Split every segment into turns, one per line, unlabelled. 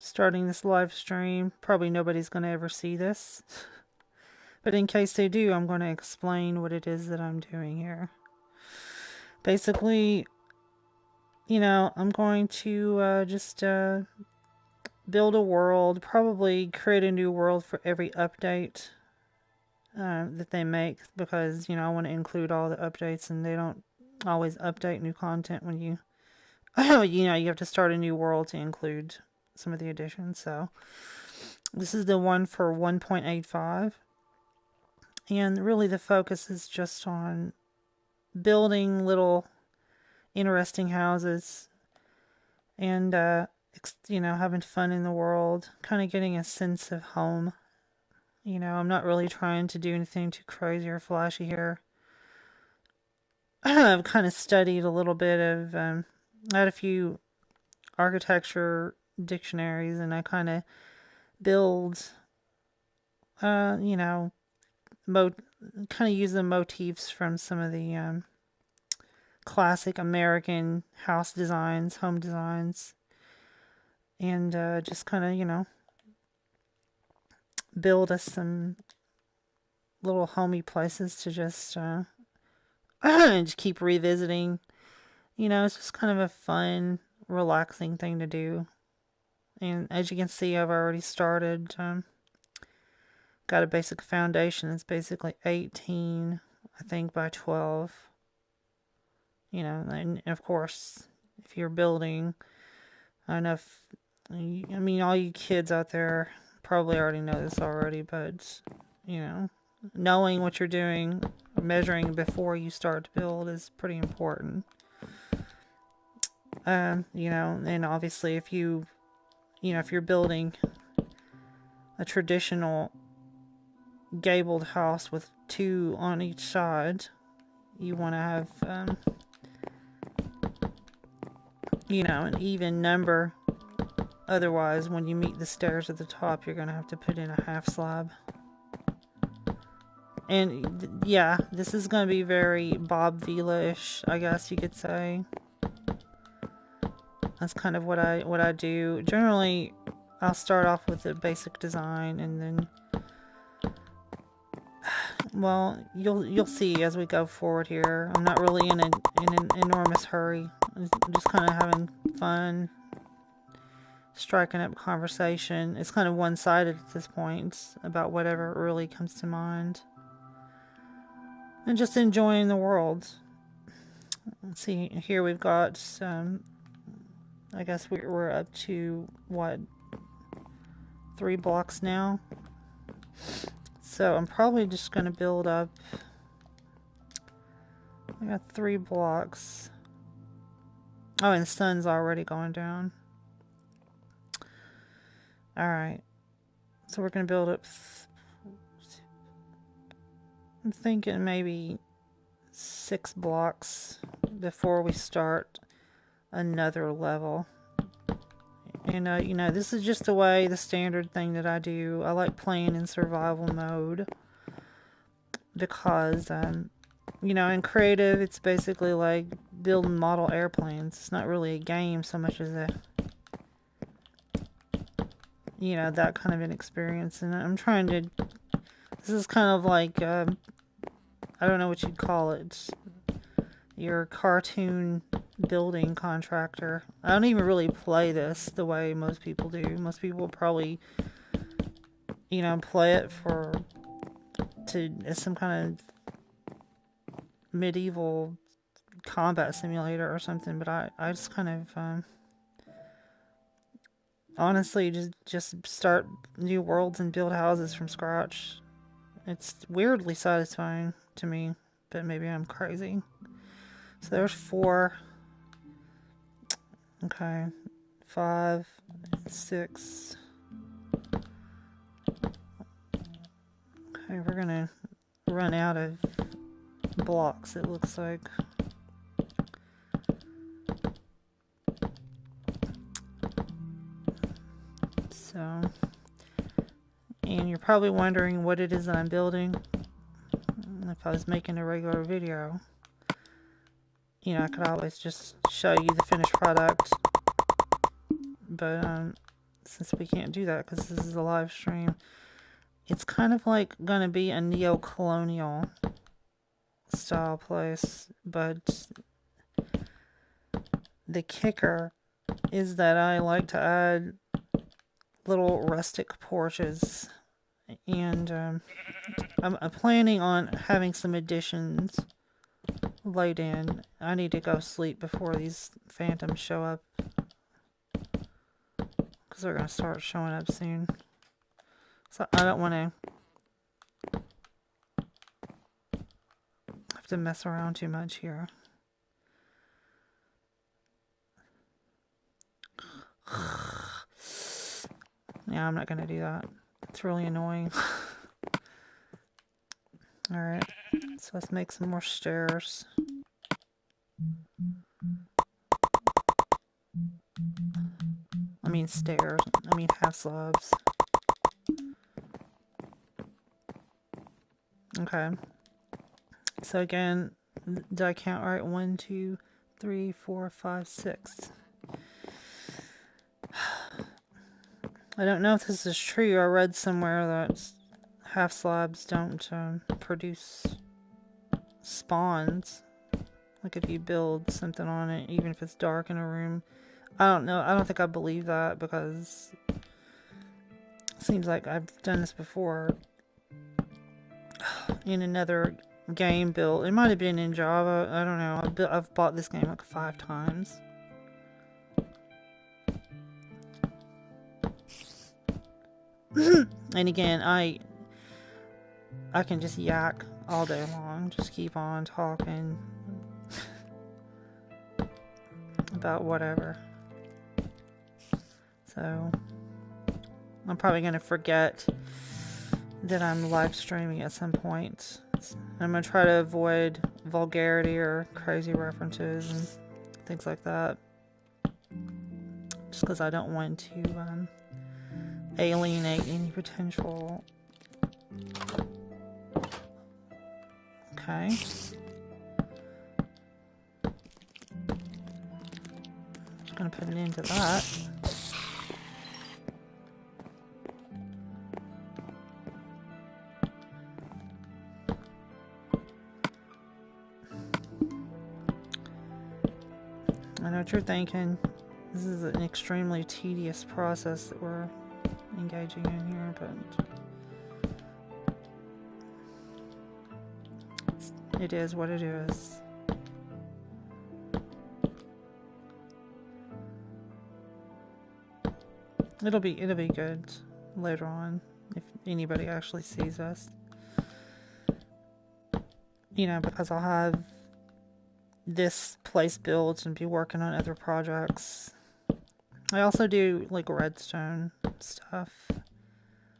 starting this live stream. Probably nobody's going to ever see this. But in case they do, I'm going to explain what it is that I'm doing here. Basically, I'm going to just build a world, probably create a new world for every update that they make, because, I want to include all the updates, and they don't always update new content when you, you have to start a new world to include some of the additions. So this is the one for 1.85. And really the focus is just on building little interesting houses and, having fun in the world, kind of getting a sense of home. I'm not really trying to do anything too crazy or flashy here. I've kind of studied a little bit of, I had a few architecture dictionaries, and I kind of build, kind of use the motifs from some of the classic American house designs, home designs, and just kind of, build us some little homey places to just just keep revisiting. It's just kind of a fun, relaxing thing to do. And as you can see, I've already started. Got a basic foundation. It's basically 18, I think, by 12. And of course, if you're building enough, all you kids out there probably already know this already, but, knowing what you're doing, measuring before you start to build is pretty important. And obviously if if you're building a traditional gabled house with 2 on each side, you want to have, an even number. Otherwise, when you meet the stairs at the top, you're going to have to put in a half slab. And yeah, this is going to be very Bob Vila-ish, I guess you could say. That's kind of what I do. Generally, I'll start off with a basic design, and then, well, you'll see as we go forward here. I'm not really in an enormous hurry. I'm just kind of having fun, striking up conversation. It's kind of one-sided at this point about whatever really comes to mind, and just enjoying the world. Let's see, here we've got I guess we're up to what, 3 blocks now. So I'm probably just going to build up. I got 3 blocks. Oh, and the sun's already going down. Alright. So we're going to build up. I'm thinking maybe 6 blocks before we start another level. And this is just the standard thing that I do. I like playing in survival mode because in creative, it's basically like building model airplanes. It's not really a game so much as a that kind of an experience. And I'm trying to, this is kind of like I don't know what you'd call it, your cartoon building contractor. I don't even really play this the way most people do. Most people probably, play it as some kind of medieval combat simulator or something. But I just kind of honestly just start new worlds and build houses from scratch. It's weirdly satisfying to me, but maybe I'm crazy. So there's 4. Okay, 5, 6. Okay, we're gonna run out of blocks, it looks like. So, and you're probably wondering what it is that I'm building. If I was making a regular video, I could always just show you the finished product. But since we can't do that because this is a live stream. It's kind of like going to be a neo-colonial style place, but the kicker is that I like to add little rustic porches, and I'm planning on having some additions laid in. I need to go sleep before these phantoms show up, because they're going to start showing up soon. So I don't want to have to mess around too much here. Yeah, I'm not going to do that. It's really annoying. Alright, so let's make some more stairs. I mean stairs. I mean half slabs. Okay. So again, did I count right? 1, 2, 3, 4, 5, 6. I don't know if this is true. I read somewhere that half slabs don't produce spawns. Like if you build something on it, even if it's dark in a room. I don't know. I don't think I believe that, because it seems like I've done this before in another game build. It might have been in Java. I don't know. I've bought this game like 5 times. And again, I can just yak all day long. Just keep on talking about whatever. So I'm probably going to forget that I'm live streaming at some point. I'm going to try to avoid vulgarity or crazy references and things like that. Just because I don't want to alienate any potential. Okay. Just going to put an end to that. I know what you're thinking. This is an extremely tedious process that we're engaging in here, but it is what it is. It'll be good later on if anybody actually sees us. You know, because I'll have this place built and be working on other projects. I also do like redstone stuff,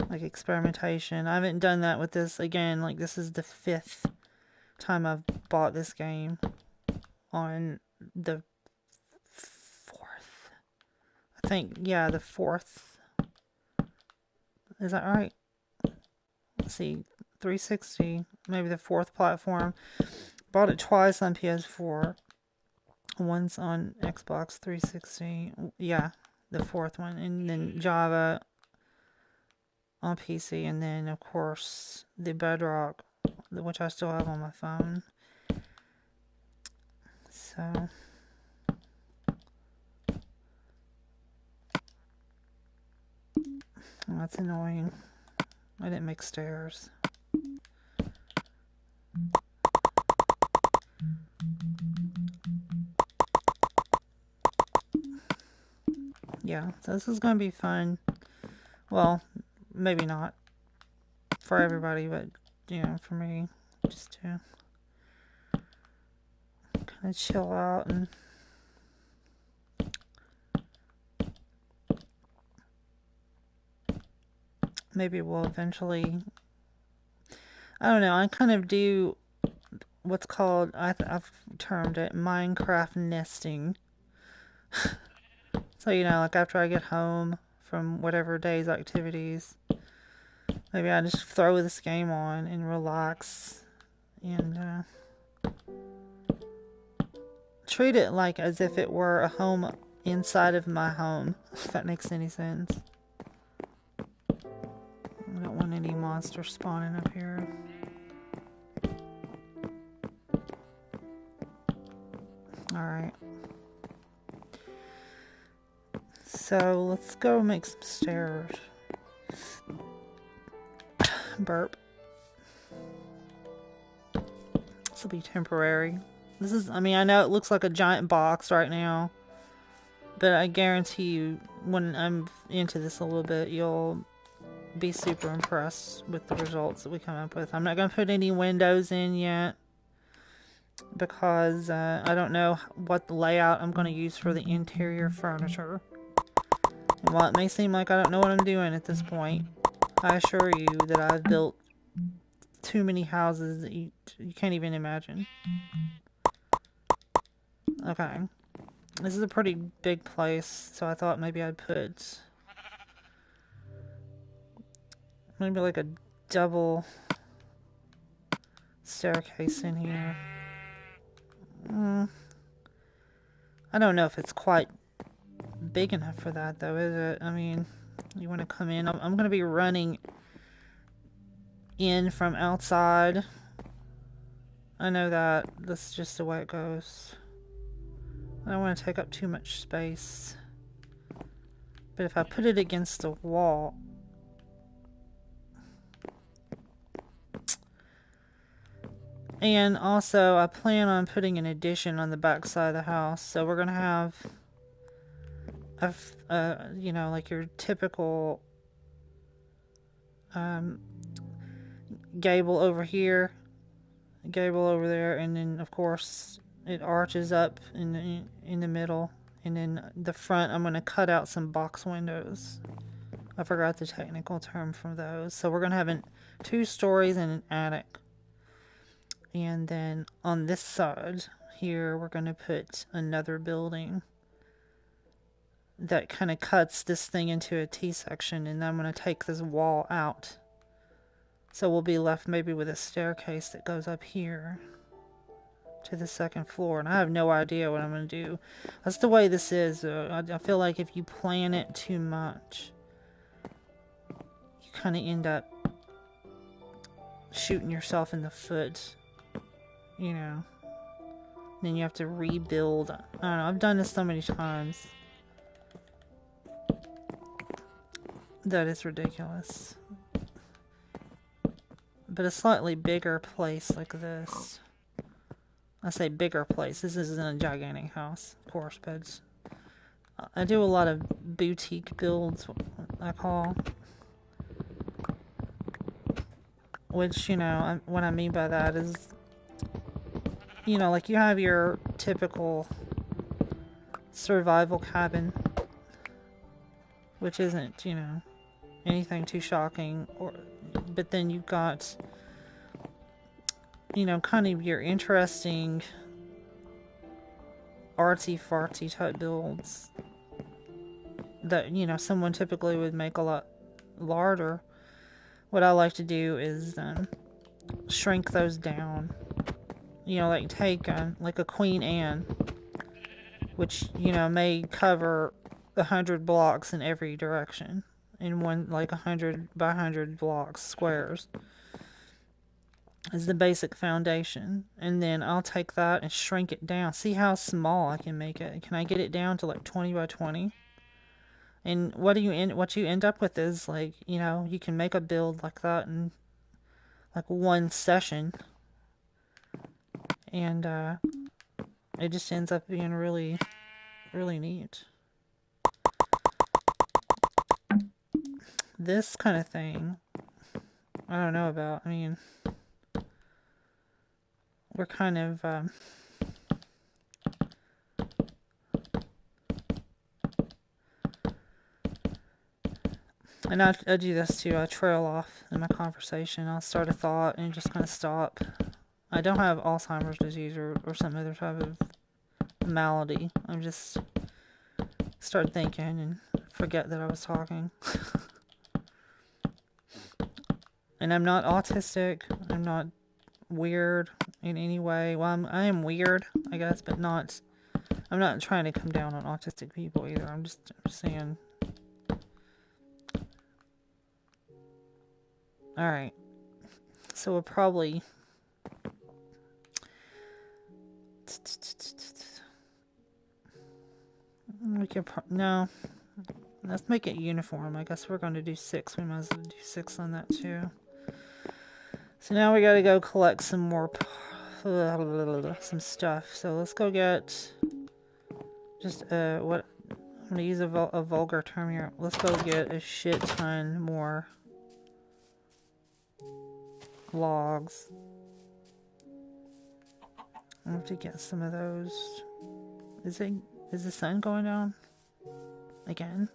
like experimentation. I haven't done that with this. Again, like this is the 5th time I've bought this game on the 4th. I think, yeah, the 4th. Is that right? Let's see, 360, maybe the 4th platform. Bought it twice on PS4. Once on Xbox 360. Yeah, the 4th one. And then Java on PC. And then, of course, the Bedrock, which I still have on my phone. So that's annoying. I didn't make stairs. Yeah, so this is going to be fun. Well, maybe not for everybody, but, you know, for me, just to kind of chill out and maybe we'll eventually, I don't know, I kind of do what's called, I've termed it Minecraft nesting. So, you know, like after I get home from whatever day's activities, maybe I just throw this game on and relax and treat it like as if it were a home inside of my home, if that makes any sense. any monsters spawning up here. Alright. So let's go make some stairs. Burp. This will be temporary. This is, I mean, I know it looks like a giant box right now, but I guarantee you, when I'm into this a little bit, you'll be super impressed with the results that we come up with. I'm not going to put any windows in yet, because I don't know what layout I'm going to use for the interior furniture. And while it may seem like I don't know what I'm doing at this point, I assure you that I've built too many houses that you can't even imagine. Okay. This is a pretty big place, so I thought maybe I'd put maybe like a double staircase in here. I don't know if it's quite big enough for that, though, is it? I mean, you want to come in. I'm going to be running in from outside. I know that. That's just the way it goes. I don't want to take up too much space. But if I put it against the wall... And also, I plan on putting an addition on the back side of the house. So we're going to have... you know, like your typical gable over here, gable over there, and then of course it arches up in the middle, and then the front I'm going to cut out some box windows. I forgot the technical term for those. So we're going to have 2 stories and an attic, and then on this side here we're going to put another building that kind of cuts this thing into a T-section, and I'm going to take this wall out. So we'll be left maybe with a staircase that goes up here to the 2nd floor, and I have no idea what I'm going to do. That's the way this is. I feel like if you plan it too much, you kind of end up shooting yourself in the foot, you know. Then you have to rebuild. I don't know, I've done this so many times. That is ridiculous. But a slightly bigger place like this. I say bigger place. This isn't a gigantic house, of course, but it's, I do a lot of boutique builds, I call. Which, you know, what I mean by that is, you know, like you have your typical survival cabin, which isn't, you know, anything too shocking, but then you've got, you know, kind of your interesting artsy-fartsy type builds that, you know, someone typically would make a lot larger. What I like to do is shrink those down. You know, like take like a Queen Anne, which, you know, may cover 100 blocks in every direction. In one, like 100 by 100 blocks, squares, is the basic foundation. And then I'll take that and shrink it down. See how small I can make it. Can I get it down to like 20 by 20? And what you end up with is, like, you know, you can make a build like that in like one session, and it just ends up being really, really neat. This kind of thing, I don't know about. I mean, we're kind of and I do this too. I trail off in my conversation. I'll start a thought and just kind of stop. I don't have Alzheimer's disease or some other type of malady. I'm just start thinking and forget that I was talking. And I'm not autistic. I'm not weird in any way. Well, I am weird, I guess, but not. I'm not trying to come down on autistic people either. I'm just saying. Alright. So we'll probably... We can no. Let's make it uniform. I guess we're going to do 6. We might as well do 6 on that too. So now we gotta go collect some more... some stuff. So let's go get... Just, what... I'm gonna use a vulgar term here. Let's go get a shit ton more logs. I have to get some of those. Is the sun going down again?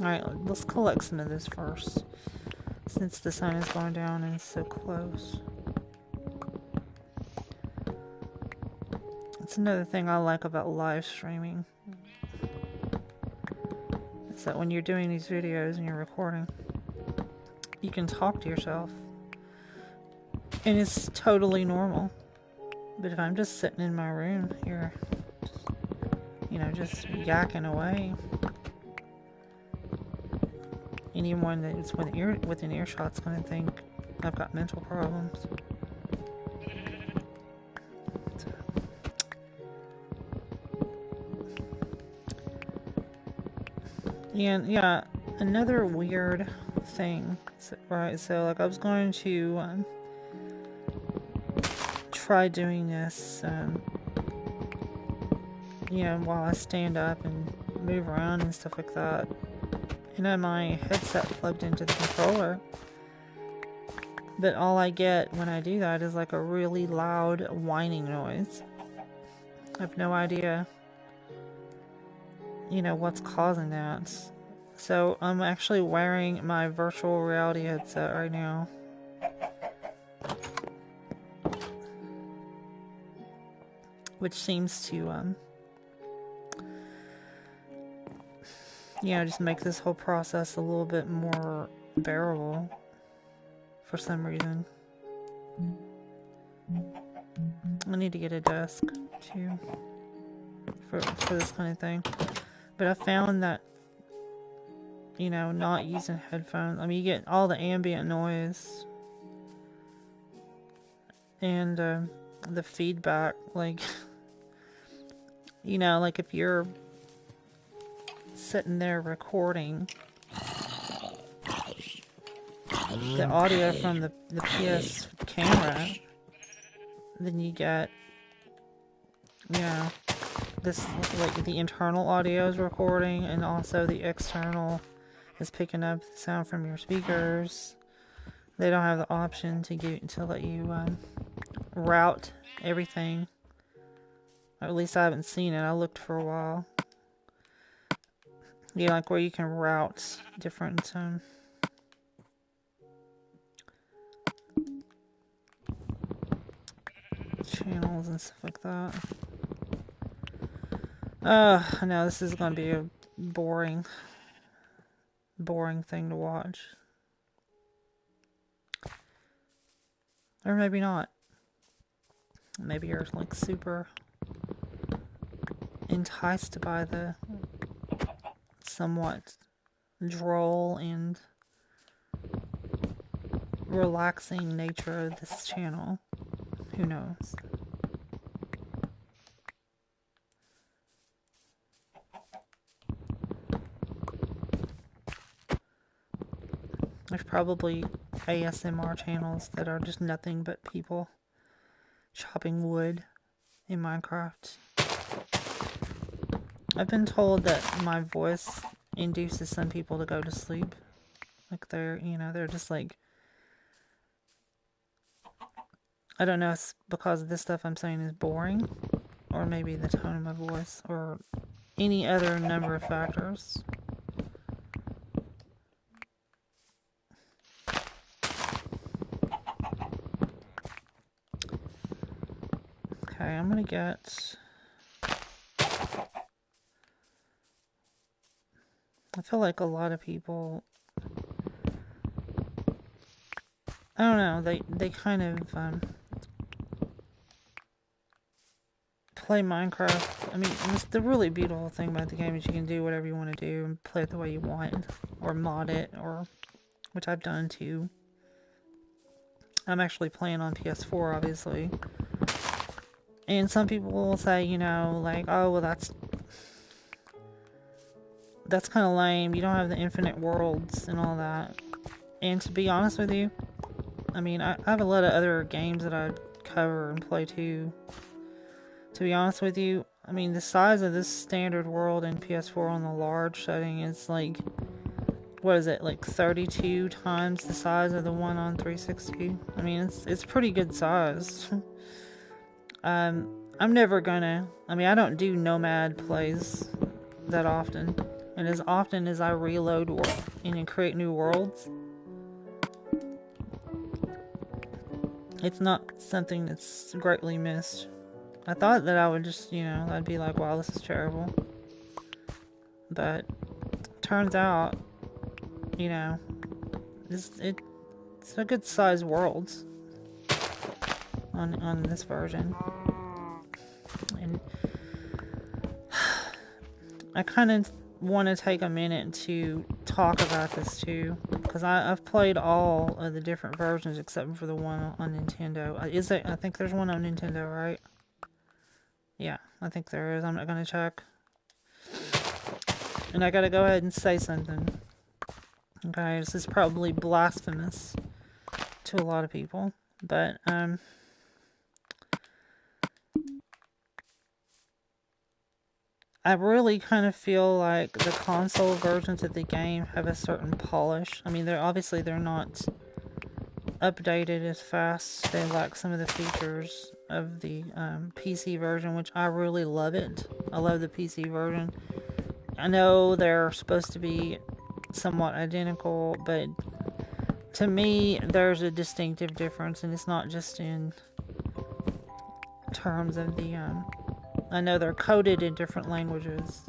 Alright, let's collect some of this first, since the sun is going down and it's so close. That's another thing I like about live streaming. Is that when you're doing these videos and you're recording, you can talk to yourself. And it's totally normal. But if I'm just sitting in my room here, you know, just yakking away, anyone that's within earshot's gonna think I've got mental problems. And yeah, another weird thing, right? So like I was going to try doing this, you know, while I stand up and move around and stuff like that. And I have my headset plugged into the controller, but all I get when I do that is like a really loud whining noise. I have no idea, you know, what's causing that. So I'm actually wearing my virtual reality headset right now. Which seems to, you know, just make this whole process a little bit more bearable for some reason. I need to get a desk too for this kind of thing. But I found that, you know, not using headphones, I mean, you get all the ambient noise and the feedback, like, you know, like if you're sitting there recording the audio from the PS camera, then you get, you know, this, like the internal audio is recording and also the external is picking up the sound from your speakers. They don't have the option to let you route everything. Or at least I haven't seen it. I looked for a while. Yeah, like where you can route different channels and stuff like that. I know this is gonna be a boring thing to watch. Or maybe not. Maybe you're like super enticed by the somewhat droll and relaxing nature of this channel. Who knows? There's probably ASMR channels that are just nothing but people chopping wood in Minecraft. I've been told that my voice induces some people to go to sleep. Like they're, you know, they're just like, I don't know if it's because this stuff I'm saying is boring, or maybe the tone of my voice, or any other number of factors. Okay, I'm gonna get... I feel like a lot of people... I don't know, they kind of play Minecraft, I mean, the really beautiful thing about the game is you can do whatever you want to do and play it the way you want, or mod it, or which I've done too. I'm actually playing on PS4, obviously. And some people will say, you know, like, oh, well, that's kind of lame. You don't have the infinite worlds and all that. And to be honest with you, I mean, I have a lot of other games that I cover and play too. To be honest with you, I mean, the size of this standard world in PS4 on the large setting is like, what is it, like 32 times the size of the one on 360? I mean, it's pretty good size. I'm never gonna, I mean, I don't do nomad plays that often. And as often as I reload and create new worlds, it's not something that's greatly missed. I thought that I would just, you know, I'd be like, wow, this is terrible. But turns out, you know, it's a good sized world on this version. And I kind of want to take a minute to talk about this too, because I've played all of the different versions except for the one on Nintendo. I think there's one on Nintendo, right? Yeah, I think there is. I'm not gonna check. And I gotta go ahead and say something. Okay, this is probably blasphemous to a lot of people, but I really kind of feel like the console versions of the game have a certain polish. I mean, they're not updated as fast. They lack some of the features of the PC version, which I really love it. I love the PC version. I know they're supposed to be somewhat identical, but to me, there's a distinctive difference, and it's not just in terms of the I know they're coded in different languages,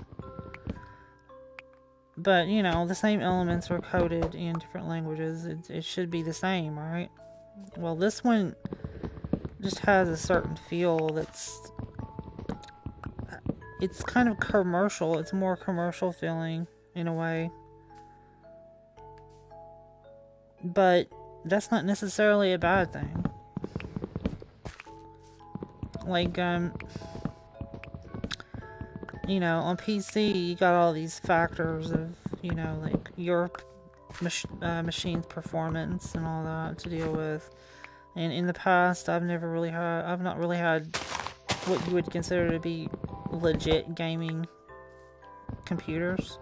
but you know, the same elements are coded in different languages. It should be the same, right? Well, this one just has a certain feel it's kind of commercial. It's more commercial feeling in a way, but that's not necessarily a bad thing. Like, you know, on PC, you got all these factors of, you know, like your machine's performance and all that to deal with. And in the past, I've not really had what you would consider to be legit gaming computers.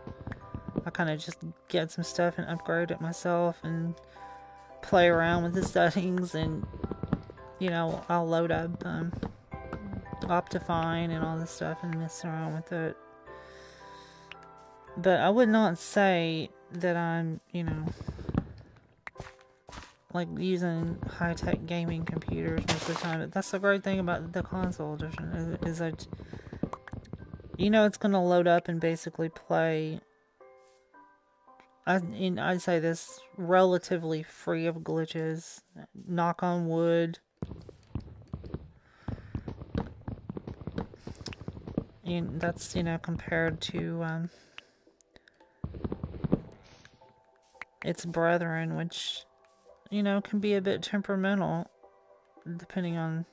I kind of just get some stuff and upgrade it myself and play around with the settings, and you know, I'll load up Optifine and all this stuff and mess around with it. But I would not say that I'm, you know, like using high-tech gaming computers most of the time. But that's the great thing about the console edition is that, you know, it's going to load up and basically play. I'd say this relatively free of glitches. Knock on wood. And that's, you know, compared to its brethren, which, you know, can be a bit temperamental depending on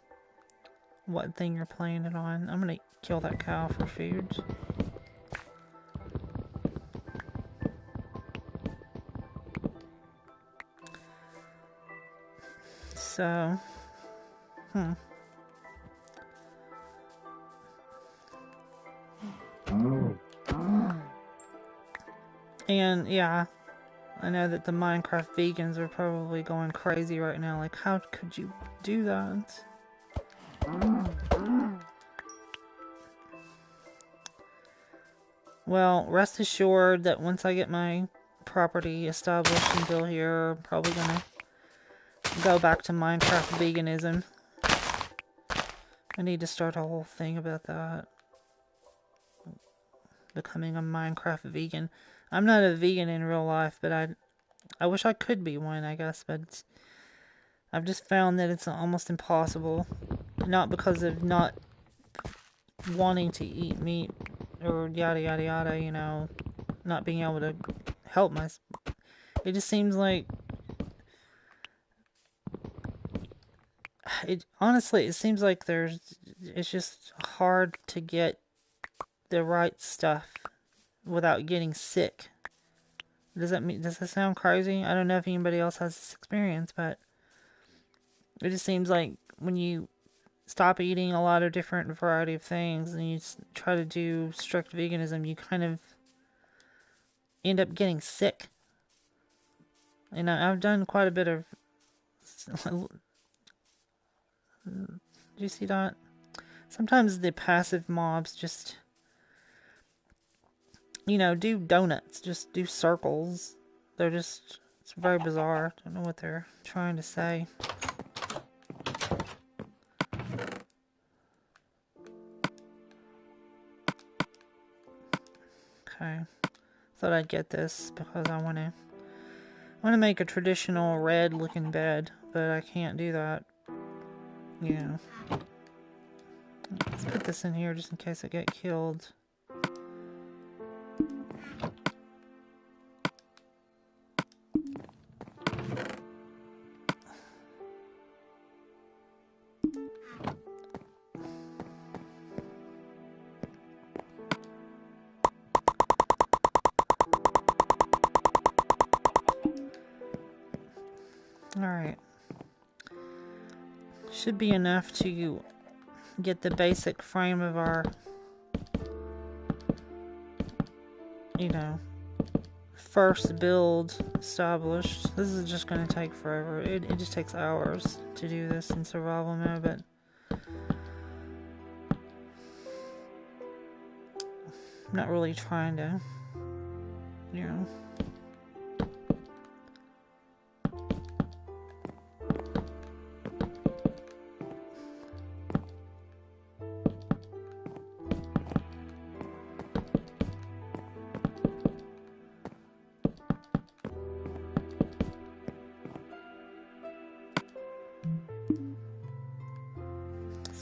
what thing you're playing it on. I'm gonna kill that cow for food. So, and yeah, I know that the Minecraft vegans are probably going crazy right now. Like, how could you do that? Well, rest assured that once I get my property established and built here, I'm probably gonna go back to Minecraft veganism. I need to start a whole thing about that. Becoming a Minecraft vegan. I'm not a vegan in real life, but I wish I could be one, I guess, but I've just found that it's almost impossible. Not because of not wanting to eat meat or yada yada yada, you know, not being able to help myself. It just seems like honestly, it seems like it's just hard to get the right stuff without getting sick. Does that sound crazy? I don't know if anybody else has this experience, but it just seems like when you stop eating a lot of different variety of things and you try to do strict veganism, you kind of end up getting sick. And I've done quite a bit of. Do you see that? Sometimes the passive mobs just, you know, do donuts, just do circles. It's very bizarre. I don't know what they're trying to say. Okay. Thought I'd get this because I want to make a traditional red looking bed, but I can't do that. Yeah. Let's put this in here just in case I get killed. Alright. Should be enough to get the basic frame of our, you know, first build established. This is just going to take forever. It just takes hours to do this in survival mode, but I'm not really trying to, you know.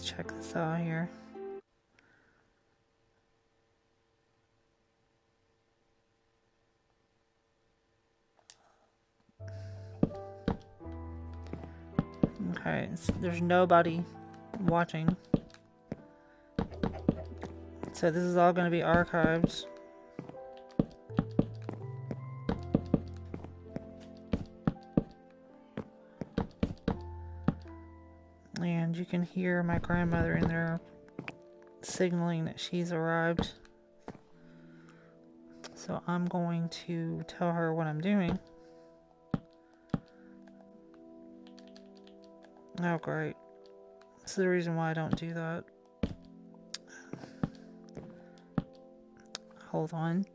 Check this out here. Okay, there's nobody watching. So this is all going to be archived. And you can hear my grandmother in there signaling that she's arrived. So I'm going to tell her what I'm doing. Oh, great. This is the reason why I don't do that. Hold on.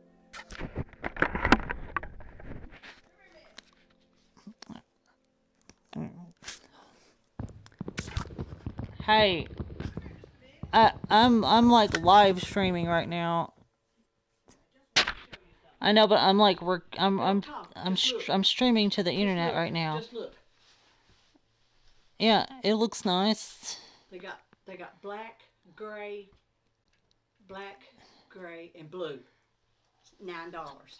Hey, I'm like live streaming right now. I know, but I'm like I'm streaming to the internet right now.
Just look.
Yeah, it looks nice.
They got black, gray, and blue. $9.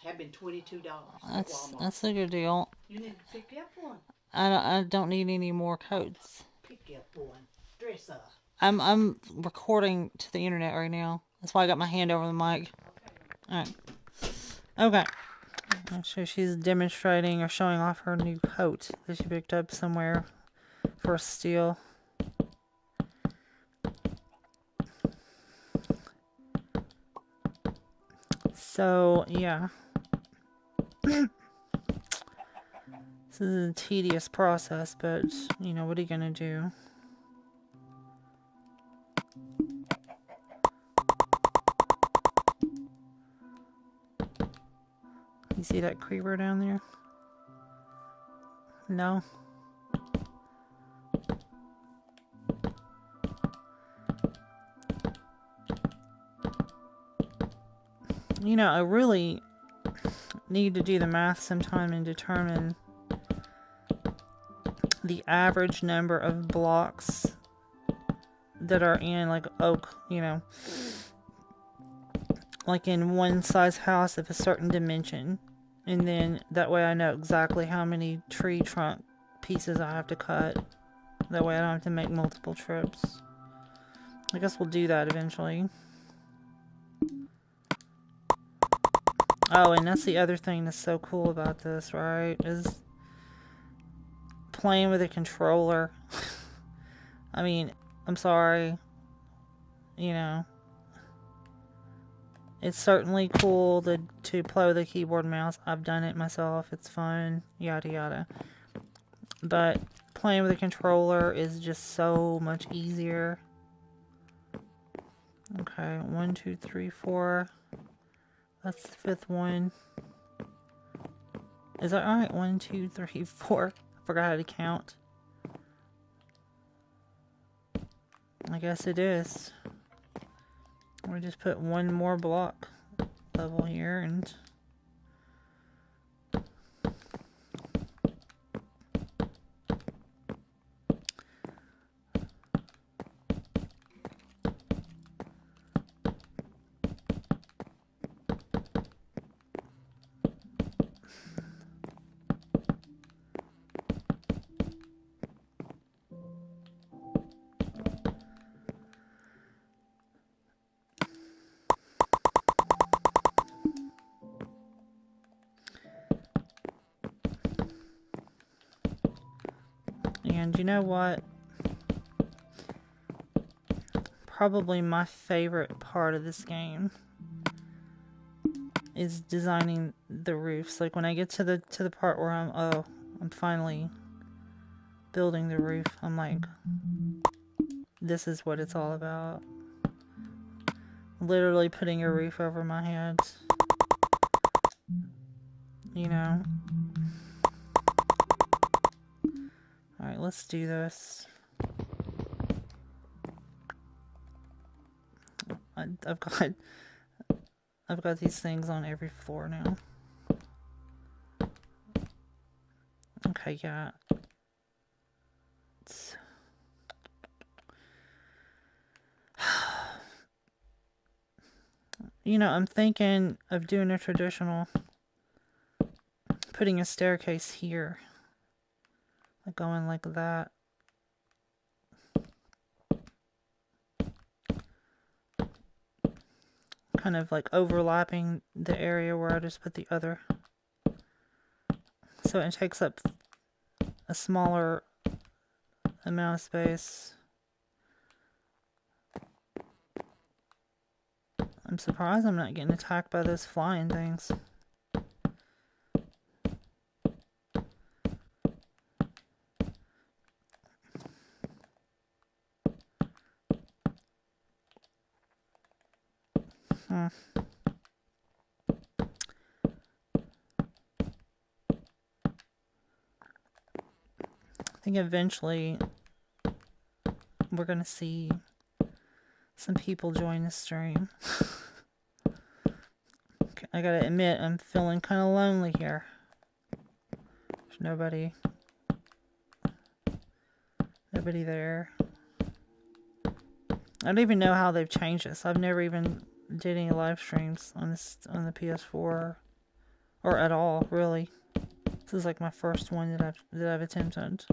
Have been $22 at Walmart.
That's a good deal.
You need to pick up one.
I don't need any more coats.
Pick up one. Dress up.
I'm recording to the internet right now. That's why I got my hand over the mic. Alright. Okay. So she's demonstrating or showing off her new coat that she picked up somewhere for a steal. So, yeah. This is a tedious process, but, you know, what are you gonna do? You see that creeper down there? No? You know, I really need to do the math sometime and determine the average number of blocks that are in like oak, you know, like in one size house of a certain dimension. And then that way I know exactly how many tree trunk pieces I have to cut. That way I don't have to make multiple trips. I guess we'll do that eventually. Oh, and that's the other thing that's so cool about this, right? Is playing with a controller. I mean, I'm sorry. You know, it's certainly cool to play with a keyboard and mouse. I've done it myself. It's fun. Yada yada. But playing with a controller is just so much easier. Okay, 1, 2, 3, 4. That's the fifth one. Is that alright? 1, 2, 3, 4. I forgot how to count. I guess it is. We'll just put one more block level here and you know what? Probably my favorite part of this game is designing the roofs. Like when I get to the part where I'm finally building the roof, I'm like, this is what it's all about. Literally putting a roof over my head. You know. Alright, let's do this. I've got these things on every floor now. Okay, yeah. You know, I'm thinking of doing a traditional, putting a staircase here. Like going like that. Kind of like overlapping the area where I just put the other. So it takes up a smaller amount of space. I'm surprised I'm not getting attacked by those flying things. Hmm. I think eventually we're gonna see some people join the stream. I gotta admit, I'm feeling kind of lonely here. There's nobody there. I don't even know how they've changed this. I've never even did any live streams on the PS4 or at all, really. This is like my first one that I've attempted.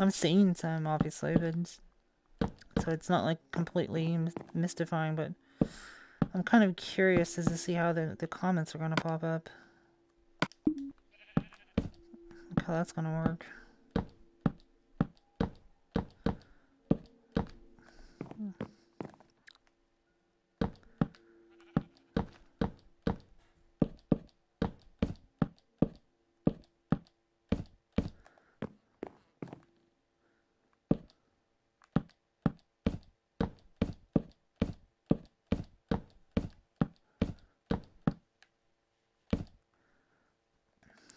I've seen some, obviously, but so it's not like completely mystifying, but I'm kind of curious as to see how the comments are going to pop up. Look how that's going to work.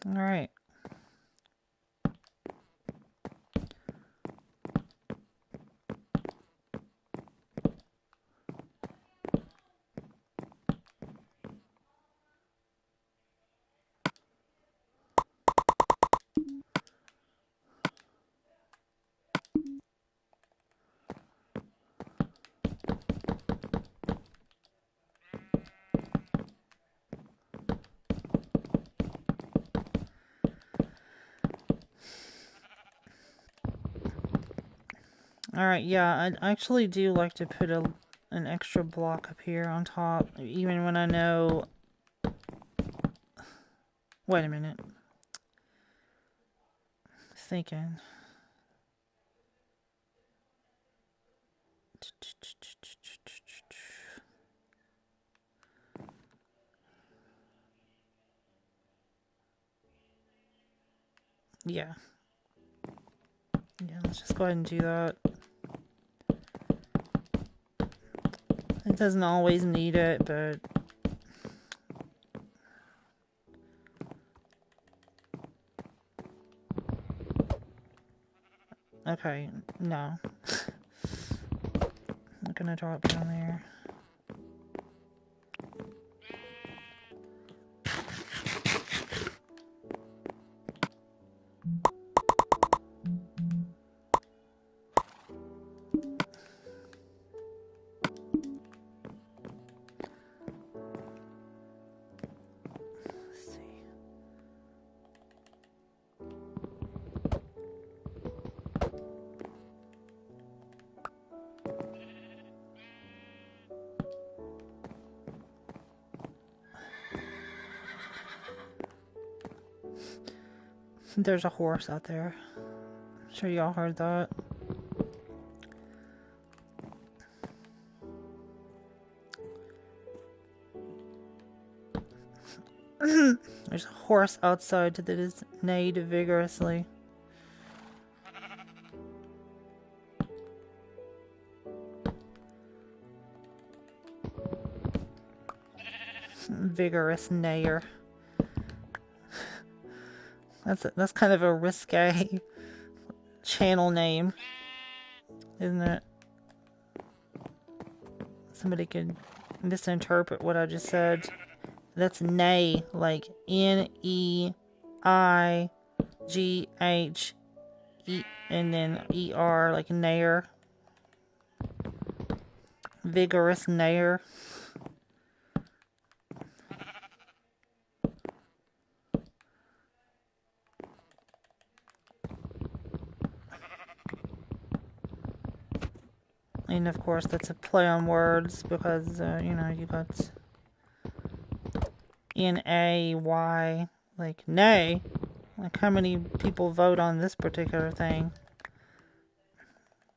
All right. Alright, yeah, I actually do like to put an extra block up here on top, even when I know... Wait a minute. Thinking. Yeah. Yeah, let's just go ahead and do that. It doesn't always need it, but... Okay, no. I'm gonna drop down there. Let's see. There's a horse out there. I'm sure y'all heard that. There's a horse outside that is neighed vigorously. Vigorous neigher. That's kind of a risque channel name, isn't it? Somebody could misinterpret what I just said. That's neigh, like Neigh, and then ER, like neigher. Vigorous neigher. And of course, that's a play on words because, you know, you got N-A-Y, like nay. Like, how many people vote on this particular thing?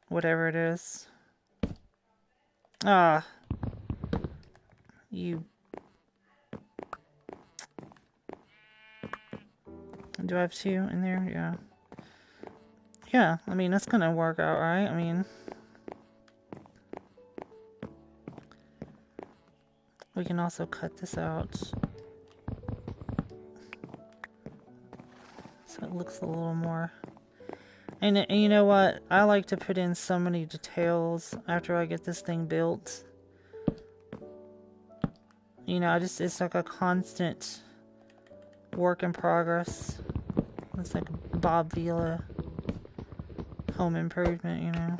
Whatever it is. Ah. You. Do I have two in there? Yeah. Yeah, I mean, that's gonna work out, right? I mean... We can also cut this out. So it looks a little more... And you know what? I like to put in so many details after I get this thing built. You know, it's like a constant work in progress. It's like Bob Vila home improvement, you know.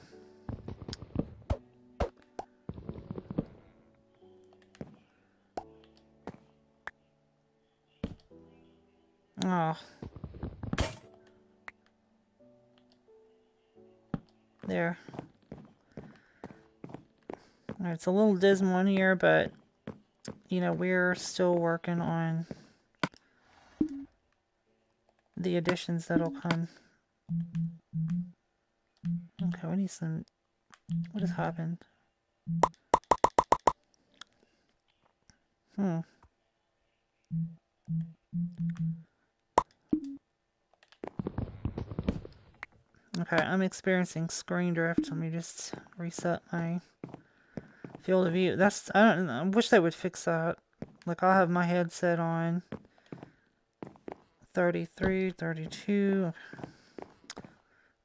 Oh. There. Alright, it's a little dismal in here, but, you know, we're still working on the additions that'll come. Okay, we need some... What has happened? Hmm. Okay, I'm experiencing screen drift. Let me just reset my field of view. That's... I don't know. I wish they would fix that. Like, I'll have my headset on. 33, 32.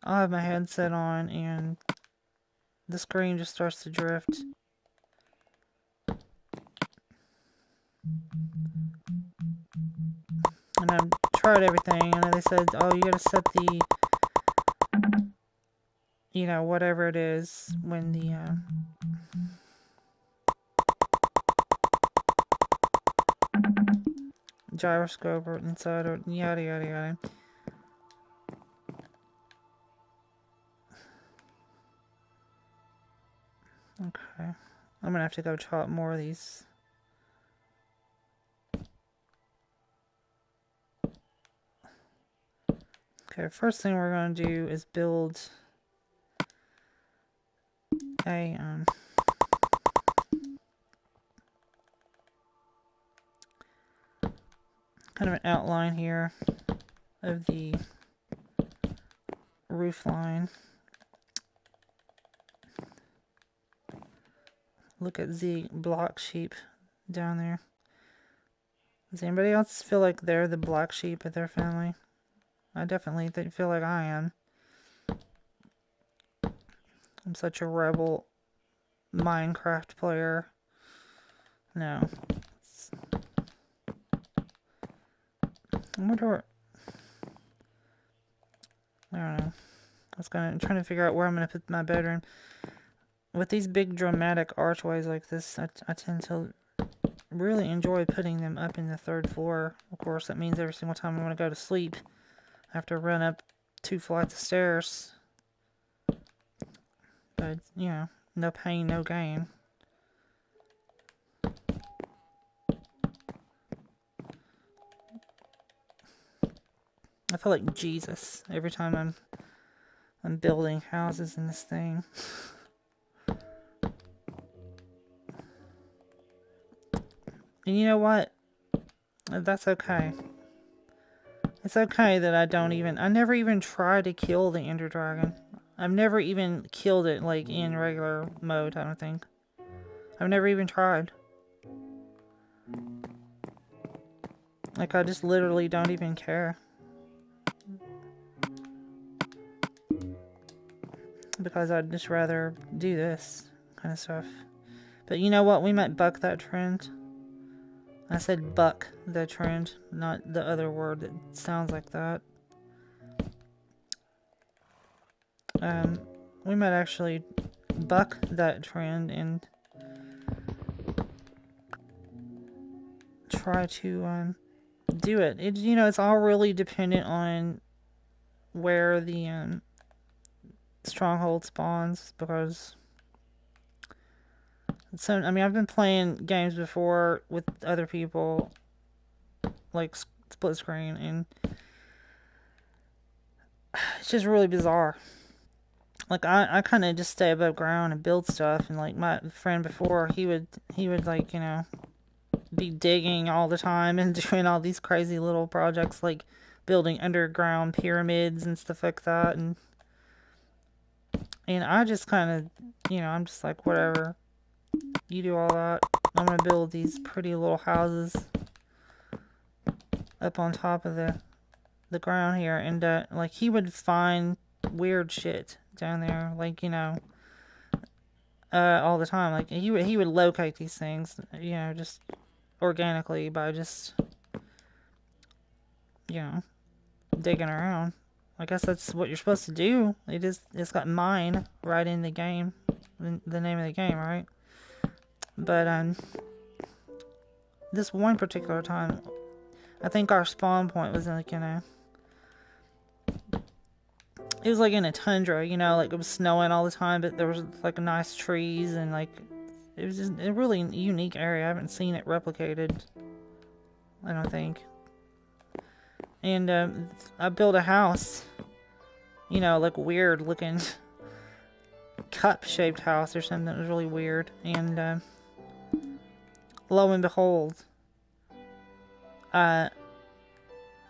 I'll have my headset on and the screen just starts to drift. And I've tried everything, and they said, oh, you gotta set the, you know, whatever it is when the, gyroscope or inside or yada yada yada. I'm gonna have to go chop more of these. Okay, first thing we're gonna do is build a kind of an outline here of the roof line. Look at the black sheep down there. Does anybody else feel like they're the black sheep of their family? I definitely feel like I am. I'm such a rebel Minecraft player. No. I wonder where... I don't know. I'm trying to figure out where I'm going to put my bedroom. With these big dramatic archways like this, I tend to really enjoy putting them up in the 3rd floor. Of course, that means every single time I want to go to sleep, I have to run up 2 flights of stairs. But, you know, no pain, no gain. I feel like Jesus every time I'm building houses in this thing. And you know what? That's okay. It's okay that I never even try to kill the Ender Dragon. I've never even killed it, like, in regular mode, I don't think. I've never even tried. Like, I just literally don't even care. Because I'd just rather do this kind of stuff. But you know what? We might buck that trend. I said buck the trend, not the other word that sounds like that. We might actually buck that trend and try to do it. You know, it's all really dependent on where the stronghold spawns, because so I mean I've been playing games before with other people, like split screen, and it's just really bizarre. Like I kind of just stay above ground and build stuff, and like my friend before, he would like, you know, be digging all the time and doing all these crazy little projects like building underground pyramids and stuff like that, and I just kind of, you know, I'm just like, whatever, you do all that. I'm gonna build these pretty little houses up on top of the ground here, and like he would find weird shit down there, like, you know, all the time. Like he would locate these things, you know, just organically by just, you know, digging around. I guess that's what you're supposed to do. It's got mine right in the game, the name of the game, right? But this one particular time, I think our spawn point was like, you know, it was like in a tundra, you know, like it was snowing all the time, but there was like nice trees, and like it was just a really unique area. I haven't seen it replicated, I don't think. And I built a house, you know, like weird looking cup shaped house or something that was really weird. And lo and behold,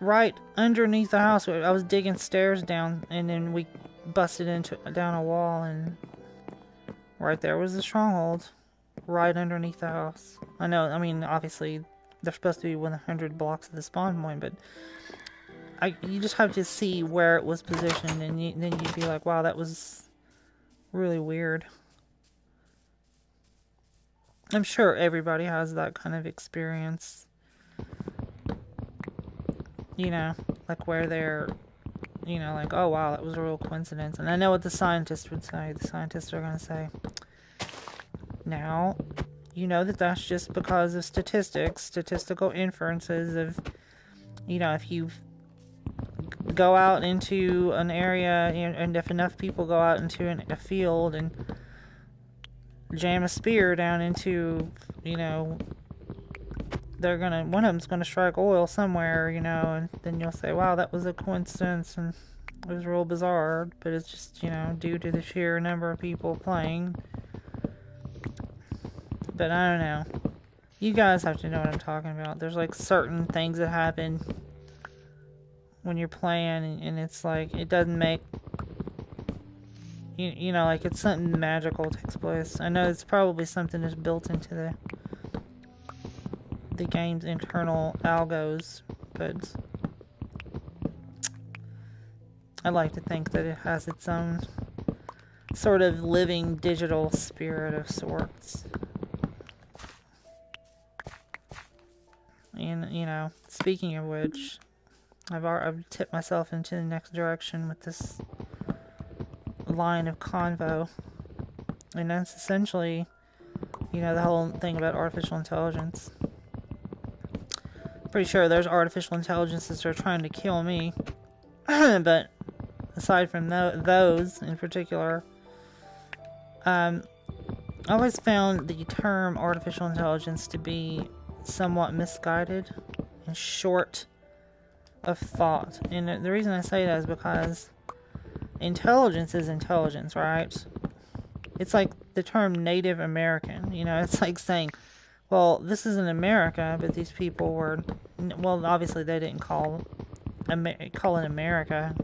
right underneath the house, I was digging stairs down, and then we busted down a wall, and right there was the stronghold, right underneath the house. I know, I mean, obviously they're supposed to be 100 blocks of the spawn point, but you just have to see where it was positioned, and then you'd be like, wow, that was really weird. I'm sure everybody has that kind of experience. You know, like where they're, you know, like, oh wow, that was a real coincidence. And I know what the scientists would say. The scientists are going to say, now, you know that's just because of statistical inferences of, you know, if you go out into an area, and if enough people go out into a field and jam a spear down into, you know, one of them's gonna strike oil somewhere, you know, and then you'll say, wow, that was a coincidence, and it was real bizarre, but it's just, you know, due to the sheer number of people playing. But I don't know. You guys have to know what I'm talking about. There's like certain things that happen when you're playing, and it's like, it doesn't make, you know, like it's something magical takes place. I know it's probably something that's built into the game's internal algos, but I like to think that it has its own sort of living digital spirit of sorts. And, you know, speaking of which, I've tipped myself into the next direction with this line of convo. And that's essentially, you know, the whole thing about artificial intelligence. Pretty sure there's artificial intelligences that are trying to kill me. But aside from those in particular, I always found the term artificial intelligence to be somewhat misguided and short of thought. And the reason I say that is because intelligence is intelligence, right? It's like the term Native American. You know, it's like saying, well, this isn't America, but these people were, well, obviously they didn't call it America.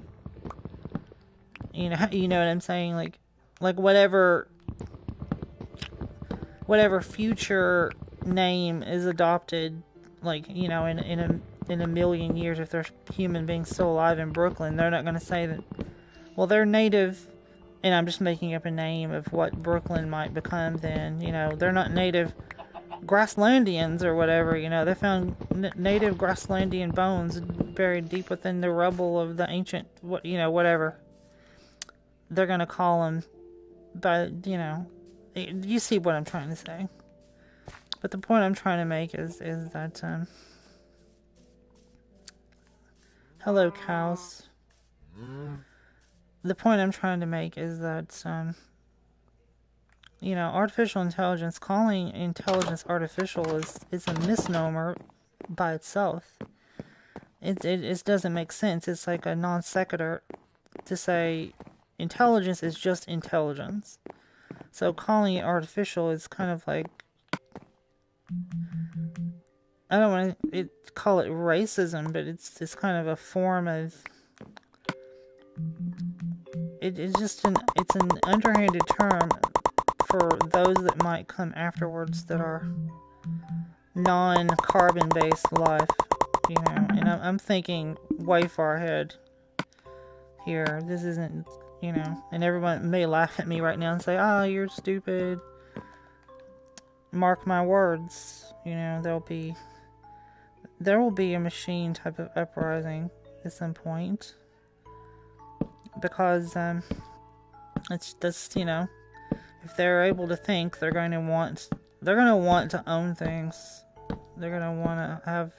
You know what I'm saying? Like whatever future name is adopted, like, you know, in a million years, if there's human beings still alive in Brooklyn, they're not going to say that, well, they're native, and I'm just making up a name of what Brooklyn might become then, you know, they're not native Grasslandians or whatever, you know, they found native Grasslandian bones buried deep within the rubble of the ancient, you know, whatever. They're going to call them by, you know, you see what I'm trying to say. But the point I'm trying to make is that, hello, cows. The point I'm trying to make is that, you know, artificial intelligence, calling intelligence artificial is a misnomer by itself. It doesn't make sense. It's like a non sequitur to say intelligence is just intelligence. So calling it artificial is kind of like, I don't want to call it racism, but it's kind of a form of, it's an underhanded term for those that might come afterwards that are non-carbon based life, you know. And I'm thinking way far ahead here. This isn't, you know, and everyone may laugh at me right now and say, "Ah, you're stupid." Mark my words, you know, there will be a machine type of uprising at some point, because it's just, you know, if they're able to think, they're going to want to own things. They're going to want to have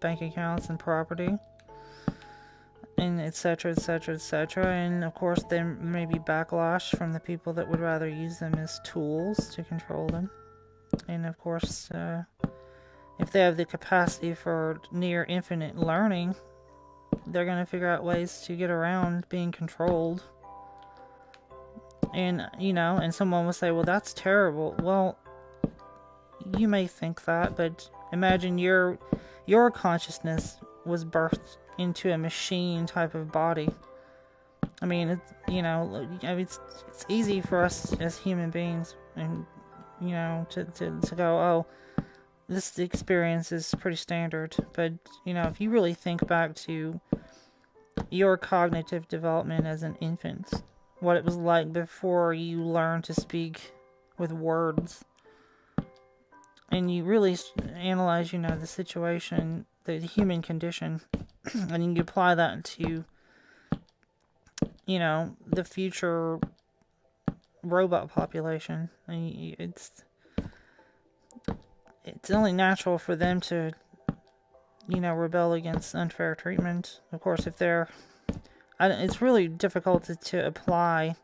bank accounts and property, and etc., etc., etc. And of course, there may be backlash from the people that would rather use them as tools to control them. And of course, if they have the capacity for near infinite learning, they're going to figure out ways to get around being controlled. And, you know, and someone will say, well, that's terrible. Well, you may think that, but imagine your consciousness was birthed into a machine type of body. I mean, it's easy for us as human beings, and, you know, to go, oh, this experience is pretty standard. But, you know, if you really think back to your cognitive development as an infant, what it was like before you learned to speak with words, and you really analyze, you know, the situation, the human condition, and you apply that to, you know, the future robot population, and it's only natural for them to, you know, rebel against unfair treatment. Of course, it's really difficult to apply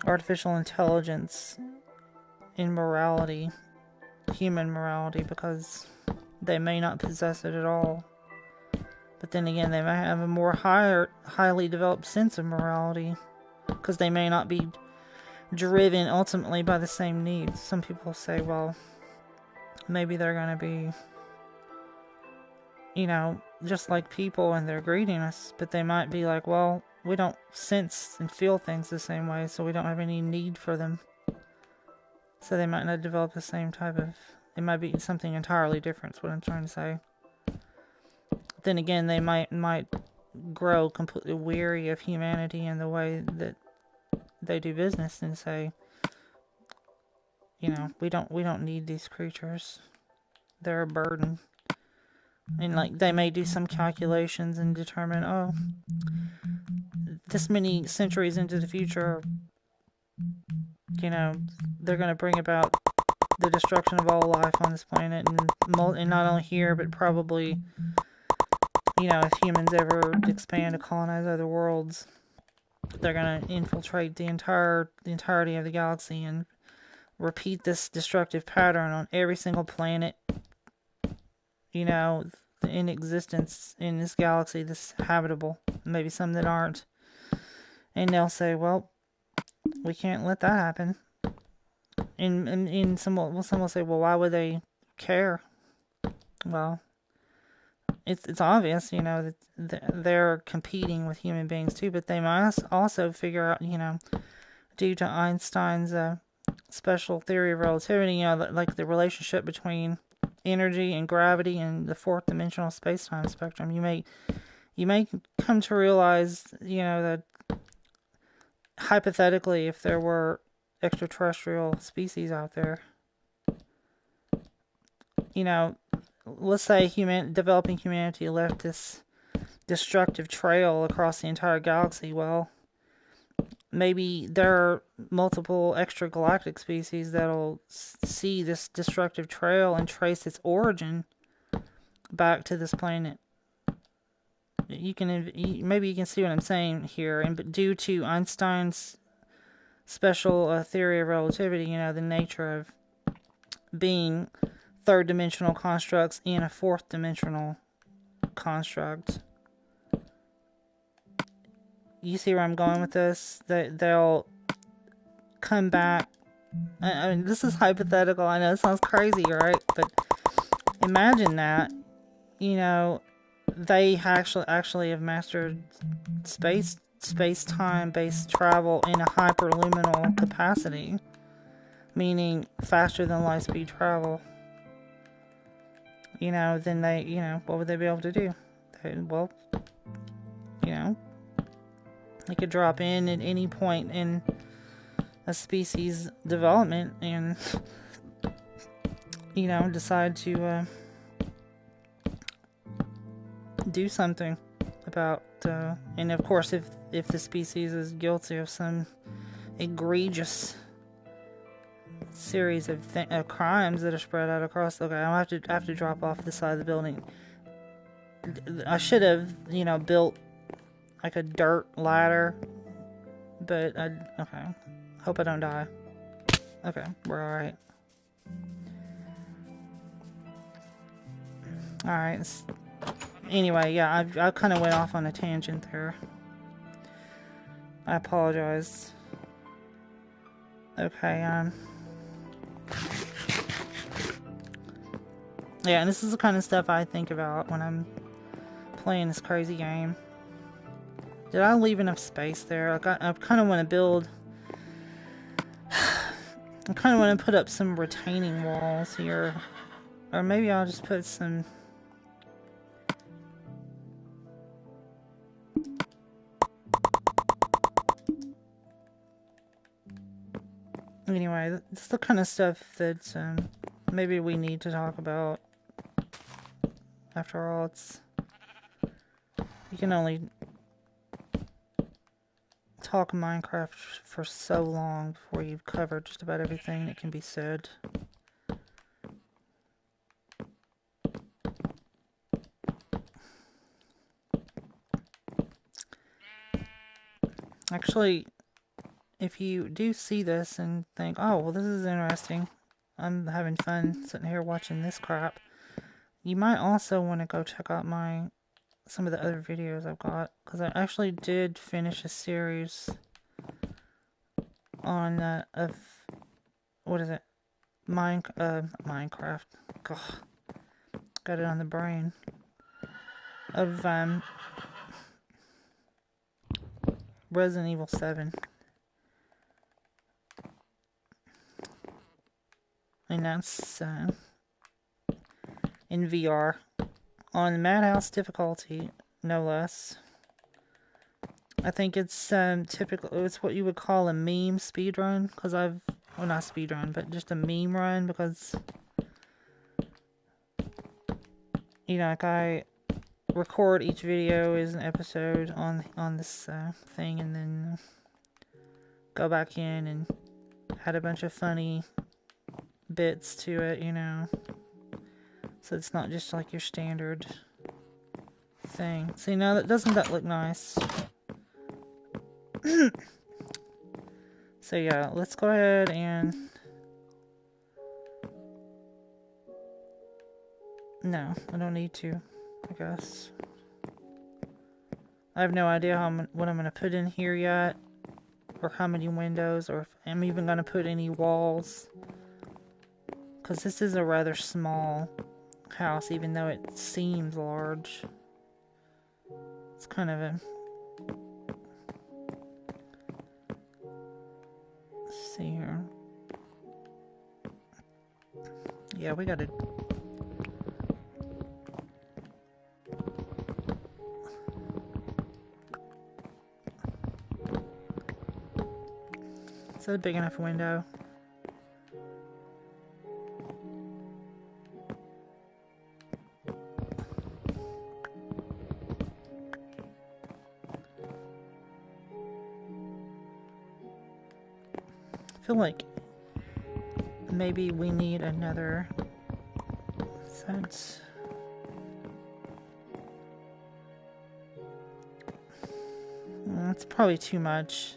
artificial intelligence in morality, human morality, because they may not possess it at all. But then again, they may have a more highly developed sense of morality, because they may not be driven ultimately by the same needs. Some people say, well, maybe they're going to be, you know, just like people and their greediness, but they might be like, well, we don't sense and feel things the same way, so we don't have any need for them. So they might not develop the same type of... It might be something entirely different, is what I'm trying to say. Then again, they might grow completely weary of humanity and the way that they do business and say, you know, we don't need these creatures. They're a burden. And like they may do some calculations and determine, oh, this many centuries into the future, you know, they're going to bring about the destruction of all life on this planet, and not only here, but probably, you know, if humans ever expand to colonize other worlds, they're going to infiltrate the entirety of the galaxy and repeat this destructive pattern on every single planet, you know, in existence in this galaxy that's habitable. Maybe some that aren't. And they'll say, well, we can't let that happen. And some will say, well, why would they care? Well, it's obvious, you know, that they're competing with human beings too, but they must also figure out, you know, due to Einstein's special theory of relativity, you know, like the relationship between energy and gravity and the fourth dimensional space-time spectrum, you may come to realize, you know, that hypothetically, if there were extraterrestrial species out there, you know, let's say developing humanity left this destructive trail across the entire galaxy. Well, maybe there are multiple extragalactic species that'll see this destructive trail and trace its origin back to this planet. Maybe you can see what I'm saying here. And due to Einstein's special theory of relativity, you know, the nature of being third dimensional constructs in a fourth dimensional construct. You see where I'm going with this? They'll come back. I mean, this is hypothetical. I know it sounds crazy, right? But imagine that, you know, they actually have mastered space-time based travel in a hyperluminal capacity, meaning faster than light speed travel. You know, then what would they be able to do? Well, you know, they could drop in at any point in a species development and, you know, decide to do something about, and of course, if the species is guilty of some egregious series of crimes that are spread out across. Okay, I'll have to drop off the side of the building. I should have, you know, built like a dirt ladder, but okay. Hope I don't die. Okay, we're all right. All right. Anyway, yeah, I kind of went off on a tangent there. I apologize. Okay, yeah, and this is the kind of stuff I think about when I'm playing this crazy game. Did I leave enough space there? I kind of want to build... I kind of want to put up some retaining walls here. Or maybe I'll just put some... Anyway, it's the kind of stuff that maybe we need to talk about. After all, you can only talk Minecraft for so long before you've covered just about everything that can be said. Actually, if you do see this and think, oh, well, this is interesting, I'm having fun sitting here watching this crap, you might also want to go check out some of the other videos I've got, because I actually did finish a series on of what is it? Minecraft. God, got it on the brain. Of Resident Evil 7. And that's in VR. On Madhouse difficulty, no less. I think it's typical. It's what you would call a meme speedrun. Because well, not speedrun, but just a meme run. Because, you know, like I record each video as an episode on this thing, and then go back in and add a bunch of funny bits to it, you know. So it's not just like your standard thing. See, now doesn't that look nice? So yeah, let's go ahead and... No, I don't need to, I guess. I have no idea what I'm going to put in here yet, or how many windows, or if I'm even going to put any walls. Because this is a rather small house, even though it seems large. It's kind of a... Let's see here. Yeah, we gotta... Is that a big enough window? I feel like maybe we need another fence. That's probably too much.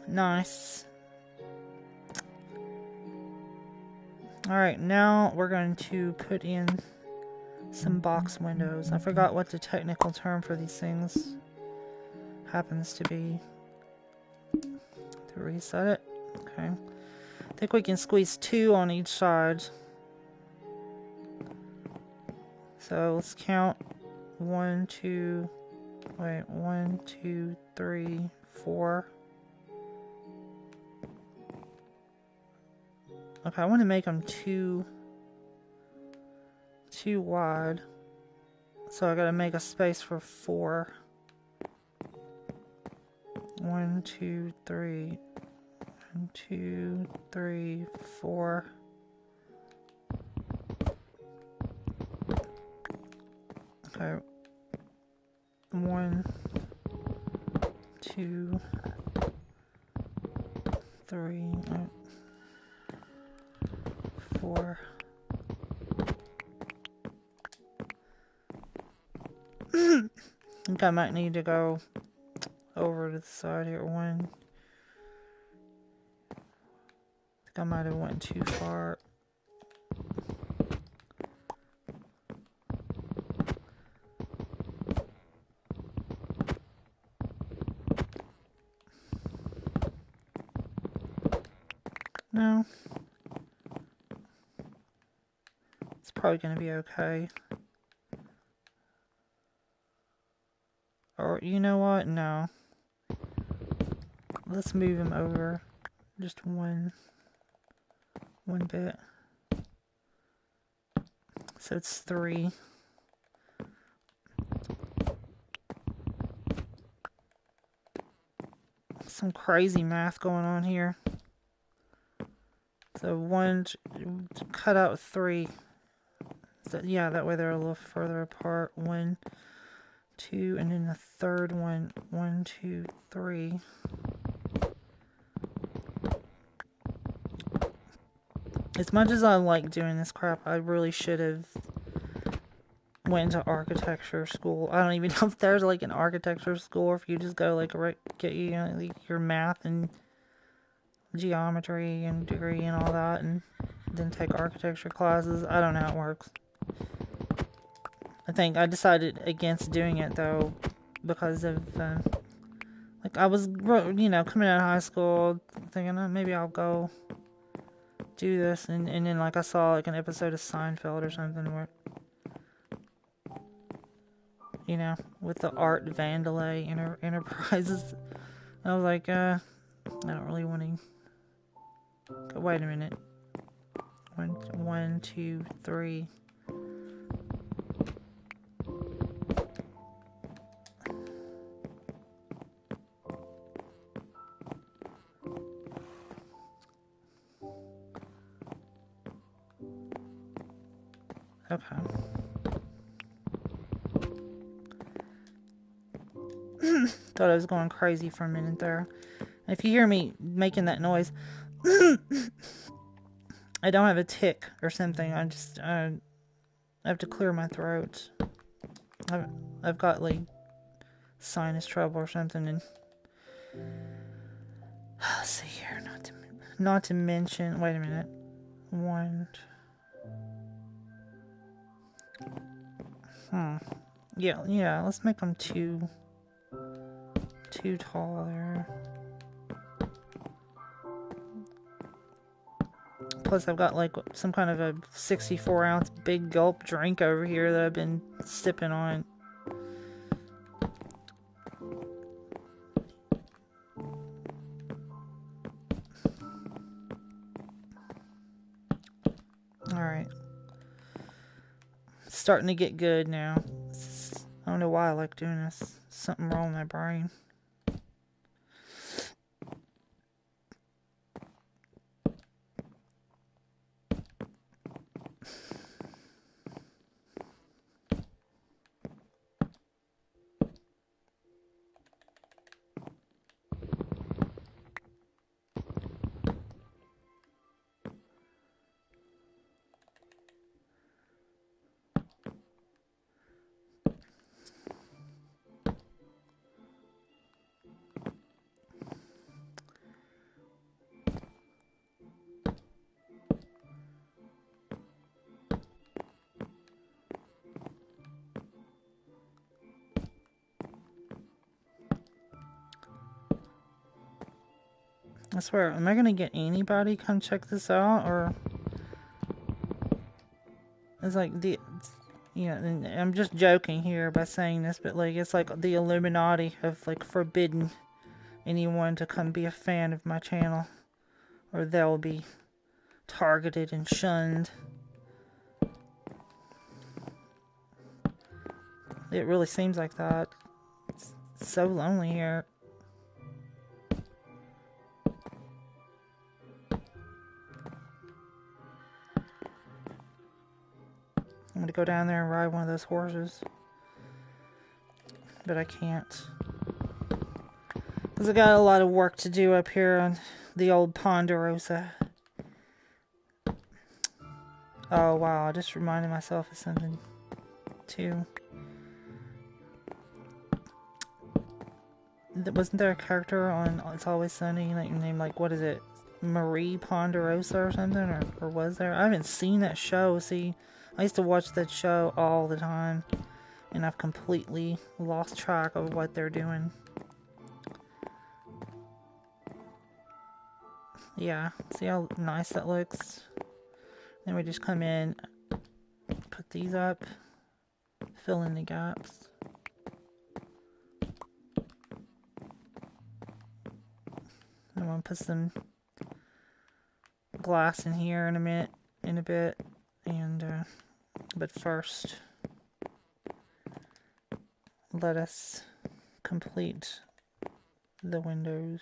Nice. Alright, now we're going to put in some box windows. I forgot what the technical term for these things happens to be. To reset it. Okay. I think we can squeeze 2 on each side. So let's count 1, 2, 3, 4. Okay, I want to make them too wide. So I gotta make a space for 4. 1, 2, 3. 1, 2, 3, 4. Okay. 1, 2, 3, 4. I think I might need to go over to the side here. 1. I think I might have went too far. No. It's probably going to be okay. Or, you know what? No. Let's move him over just one bit. So it's 3. some crazy math going on here. So one, cut out 3. So yeah, that way they're a little further apart. 1, 2, and then the third one. 1, 2, 3. As much as I like doing this crap, I really should have went to architecture school. I don't even know if there's like an architecture school, or if you just go like get you know, like your math and geometry and degree and all that, and then take architecture classes. I don't know how it works. I think I decided against doing it though because of like I was, you know, coming out of high school thinking, oh, maybe I'll go do this, and then like I saw like an episode of Seinfeld or something where, you know, with the Art Vandelay Enterprises. I was like, I don't really want to. Wait a minute. 1, 2, 3. Okay. Thought I was going crazy for a minute there. If you hear me making that noise, I don't have a tick or something. I just I have to clear my throat. I've got like sinus trouble or something, and let's see here. Not to mention. Wait a minute. 1. Yeah. Let's make them too tall there. Plus, I've got like some kind of a 64-ounce big gulp drink over here that I've been sipping on. Alright. Starting to get good now. I don't know why I like doing this. Something wrong with my brain. I swear, am I gonna get anybody come check this out, or it's like and I'm just joking here by saying this, but like it's like the Illuminati have like forbidden anyone to come be a fan of my channel, or they'll be targeted and shunned. It really seems like that. It's so lonely here. I'm gonna go down there and ride one of those horses. But I can't. Because I got a lot of work to do up here on the old Ponderosa. Oh wow, I just reminded myself of something too. Wasn't there a character on It's Always Sunny named like, what is it? Marie Ponderosa or something? Or was there? I haven't seen that show. See, I used to watch that show all the time, and I've completely lost track of what they're doing. Yeah, see how nice that looks? Then we just come in, put these up, fill in the gaps. I'm gonna put some glass in here in a bit, and but first, let us complete the windows.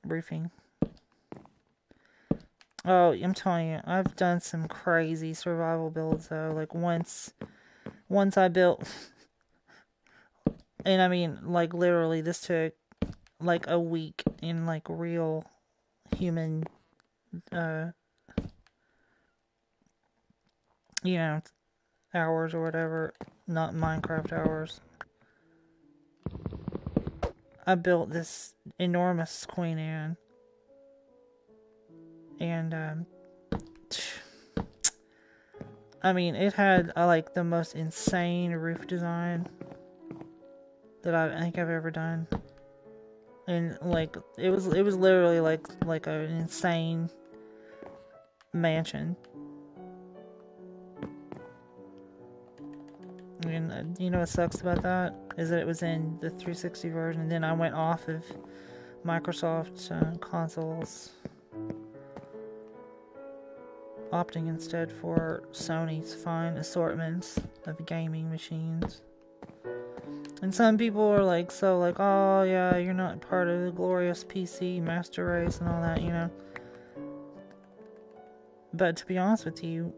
roofing. Oh, I'm telling you, I've done some crazy survival builds though. Like once I built, and I mean, like literally, this took like a week in like real human, uh, you know, hours or whatever, not Minecraft hours. I built this enormous Queen Anne, and I mean, it had like the most insane roof design that I think I've ever done, and like it was literally like an insane mansion. And you know what sucks about that is that it was in the 360 version, and then I went off of Microsoft consoles, opting instead for Sony's fine assortments of gaming machines. And some people are like, so like, oh yeah, you're not part of the glorious PC master race and all that, you know. But to be honest with you,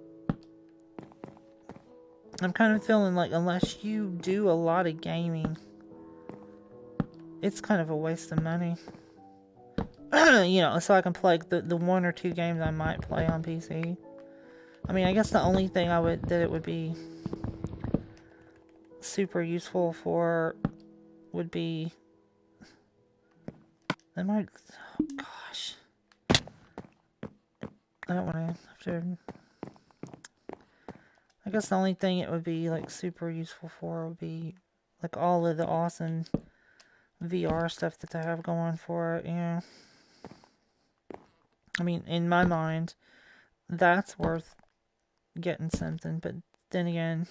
I'm kind of feeling like unless you do a lot of gaming, it's kind of a waste of money. You know, so I can play like the one or two games I might play on PC. I mean, I guess the only thing that it would be super useful for would be I might. Oh gosh, I don't want to have to. I guess the only thing it would be like super useful for would be like all of the awesome VR stuff that they have going for it. You know, I mean, in my mind, that's worth getting something. But then again,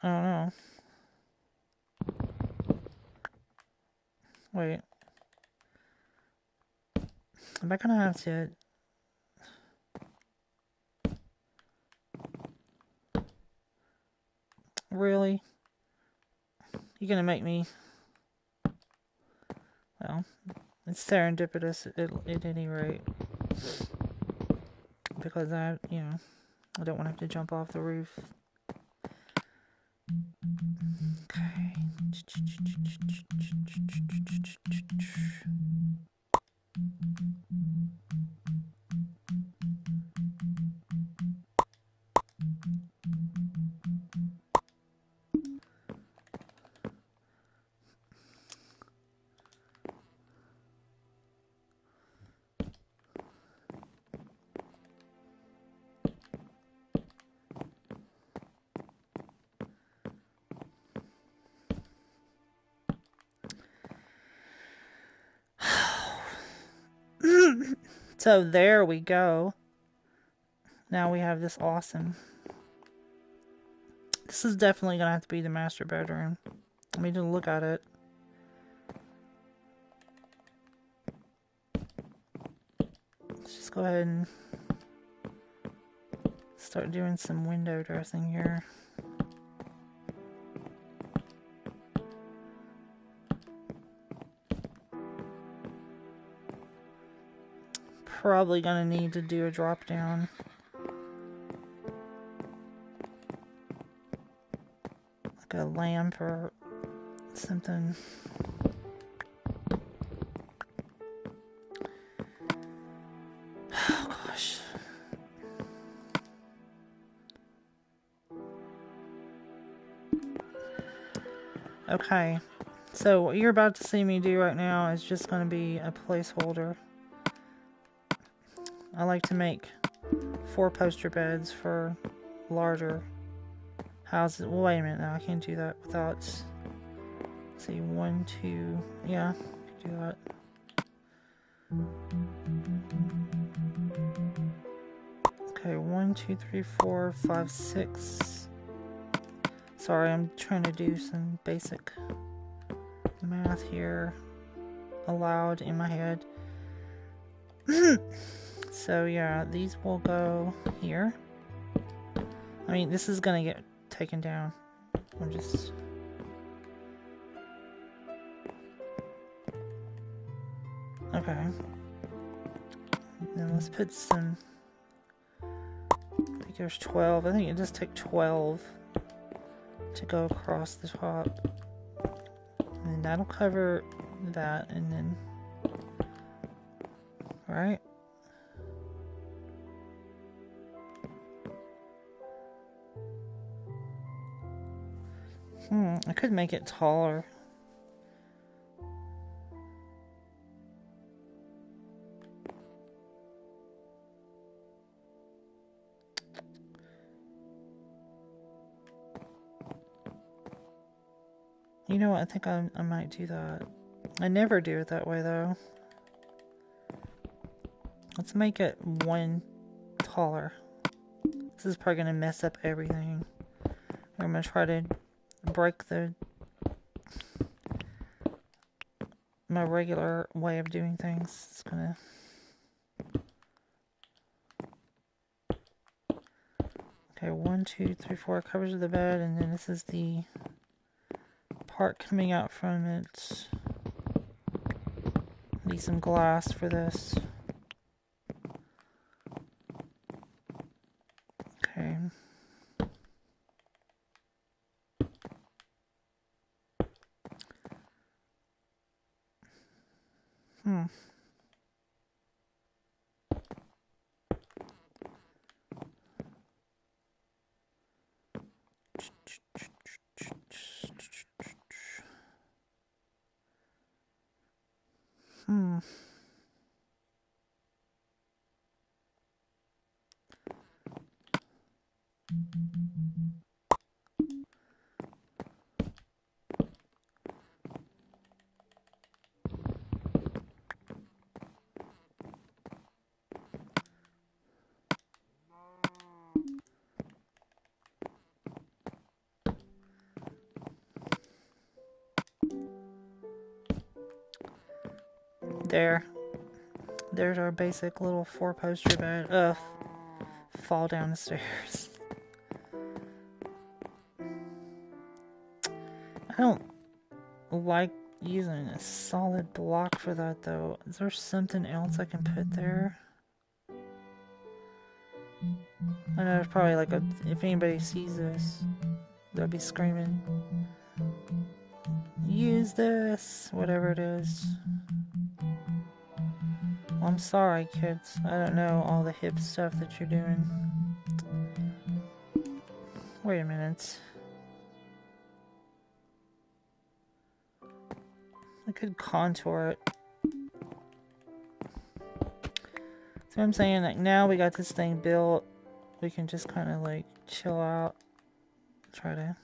I don't know. Wait, am I gonna have to? Really? You're gonna make me? Well, it's serendipitous at any rate, because I don't want to have to jump off the roof. Okay. So there we go. Now we have this awesome. This is definitely gonna have to be the master bedroom. Let me just look at it. Let's just go ahead and start doing some window dressing here. Probably gonna need to do a drop down. Like a lamp or something. Oh gosh. Okay. So what you're about to see me do right now is just gonna be a placeholder. I like to make 4 poster beds for larger houses. Well, wait a minute, now I can't do that without. Let's see, 1, 2. Yeah, I can do that. Okay, 1, 2, 3, 4, 5, 6. Sorry, I'm trying to do some basic math here aloud in my head. So yeah, these will go here. I mean, this is gonna get taken down. I'm just... Okay. Then let's put some... I think there's 12. I think it just took 12 to go across the top. And that'll cover that, and then... Right? I could make it taller. You know what? I think I might do that. I never do it that way, though. Let's make it one taller. This is probably going to mess up everything. I'm going to try to break my regular way of doing things. It's going to... Okay, 1, 2, 3, 4 covers of the bed, and then this is the part coming out from it. Need some glass for this. Okay. There's our basic little 4-poster bed. Ugh. Fall down the stairs. I don't like using a solid block for that, though. Is there something else I can put there? I know there's probably like a... If anybody sees this, they'll be screaming, use this! Whatever it is. Well, I'm sorry, kids. I don't know all the hip stuff that you're doing. Wait a minute. I could contour it. So I'm saying, like, now we got this thing built, we can just kind of like chill out. Try to...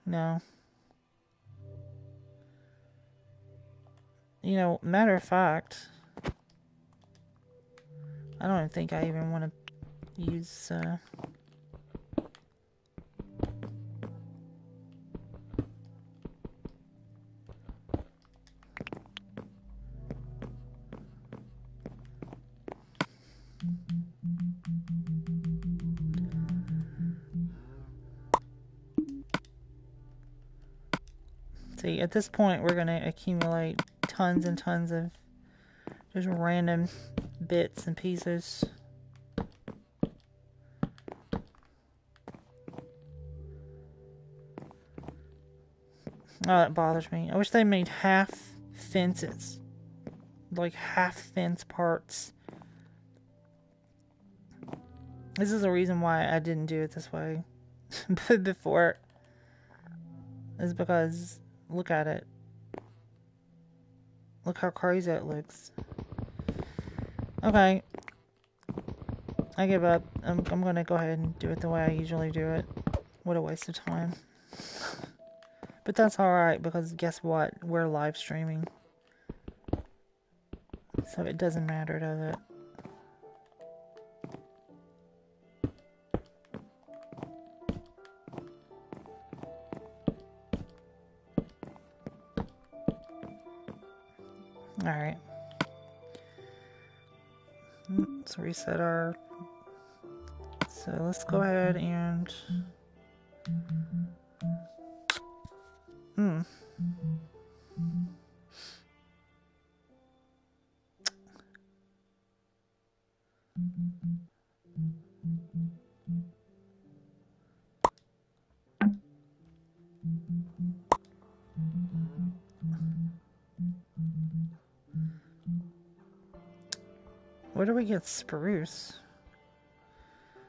No. You know, matter of fact, I don't even think I even want to use, See, at this point, we're going to accumulate tons and tons of just random bits and pieces. Oh, that bothers me. I wish they made half fences. Like half fence parts. This is the reason why I didn't do it this way before. Is because, look at it. Look how crazy it looks. Okay. I give up. I'm gonna go ahead and do it the way I usually do it. What a waste of time. But that's alright, because guess what? We're live streaming. So it doesn't matter, does it? Alright. Let's reset our So let's go ahead and... Where do we get spruce?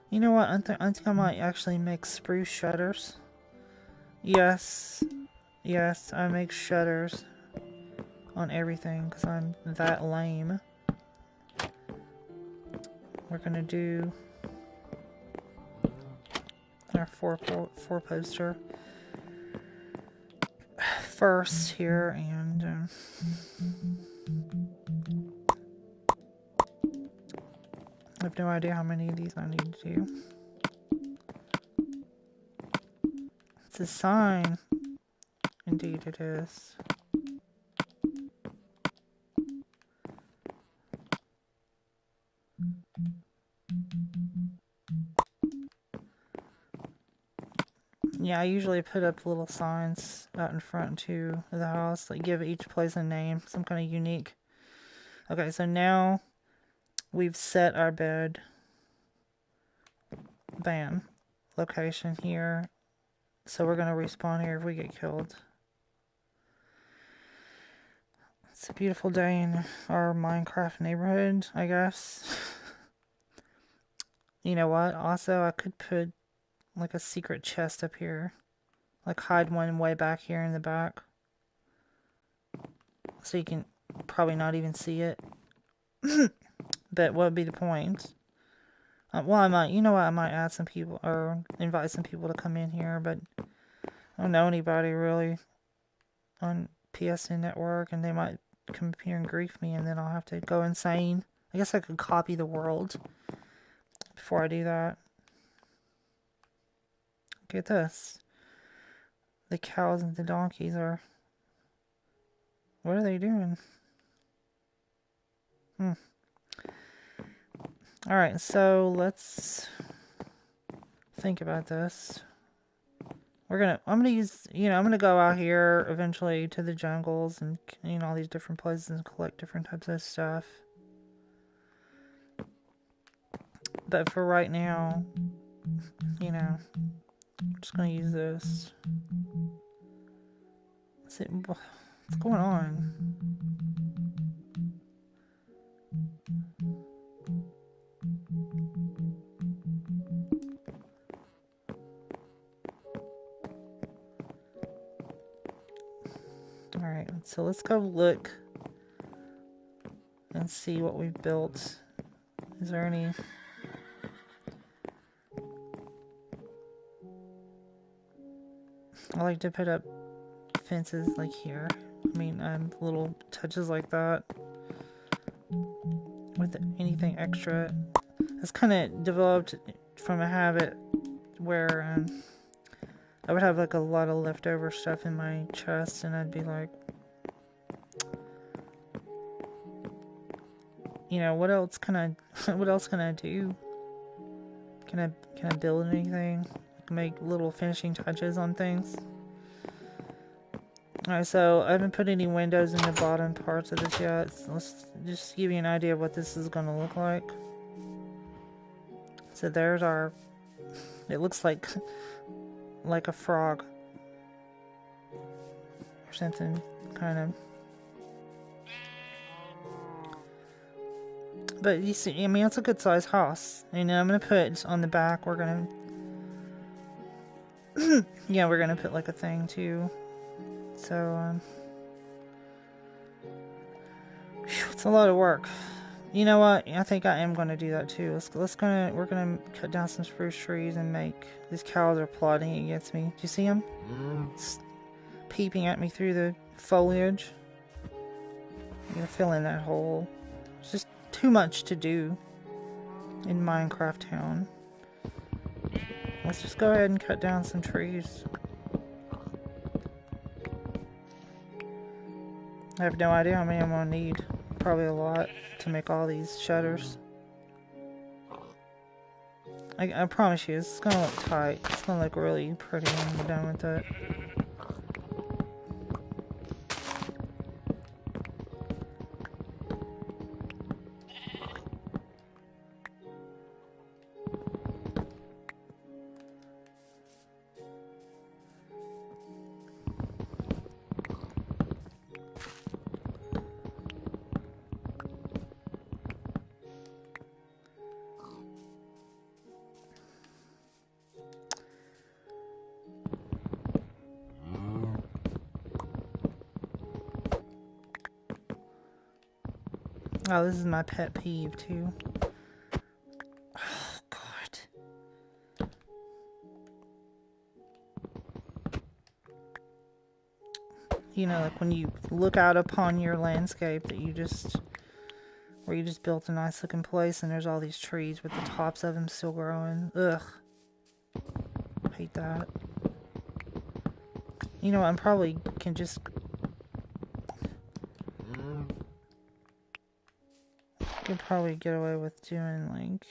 You know what? I think I might actually make spruce shutters. Yes. Yes, I make shutters on everything because I'm that lame. We're gonna do our four poster first here, and I have no idea how many of these I need to do. It's a sign. Indeed it is. Yeah, I usually put up little signs out in front too of the house, like give each place a name, some kind of unique. Okay, so now we've set our bed. Bam. Location here. So we're gonna respawn here if we get killed. It's a beautiful day in our Minecraft neighborhood, I guess. You know what? Also, I could put like a secret chest up here. Like hide one way back here in the back. So you can probably not even see it. But what would be the point? Well, I might, you know what? I might add some people or invite some people to come in here, but I don't know anybody really on PSN Network, and they might come up here and grief me, and then I'll have to go insane. I guess I could copy the world before I do that. Look at this. The cows and the donkeys are... What are they doing? Alright, so let's think about this. I'm gonna use, I'm gonna go out here eventually to the jungles and, all these different places and collect different types of stuff. But for right now, I'm just gonna use this. What's going on? Alright, so let's go look and see what we've built. Is there any... I like to put up fences like here. I mean, little touches like that. With anything extra. It's kind of developed from a habit where I would have like a lot of leftover stuff in my chest, and I'd be like, what else can I do? Can I build anything? Make little finishing touches on things. Alright, so I haven't put any windows in the bottom parts of this yet. So let's just give you an idea of what this is gonna look like. So there's our... It looks like a frog. Or something, kind of. But you see, I mean, it's a good sized house. And I'm gonna put on the back, we're gonna... yeah, we're gonna put like a thing too. So, it's a lot of work. You know what? I think I am gonna do that too. We're gonna cut down some spruce trees and make... These cows are plotting against me. Do you see them? Peeping at me through the foliage. I'm gonna fill in that hole. It's just too much to do in Minecraft Town. Let's just go ahead and cut down some trees. I have no idea how many I'm gonna need. Probably a lot to make all these shutters. I promise you, it's gonna look tight. It's gonna look really pretty when we're done with it. Oh, this is my pet peeve too. Oh, God. You know, like when you look out upon your landscape that you just, where you just built a nice looking place and there's all these trees with the tops of them still growing. Ugh. Hate that. You know, I probably can just... Could probably get away with doing, like...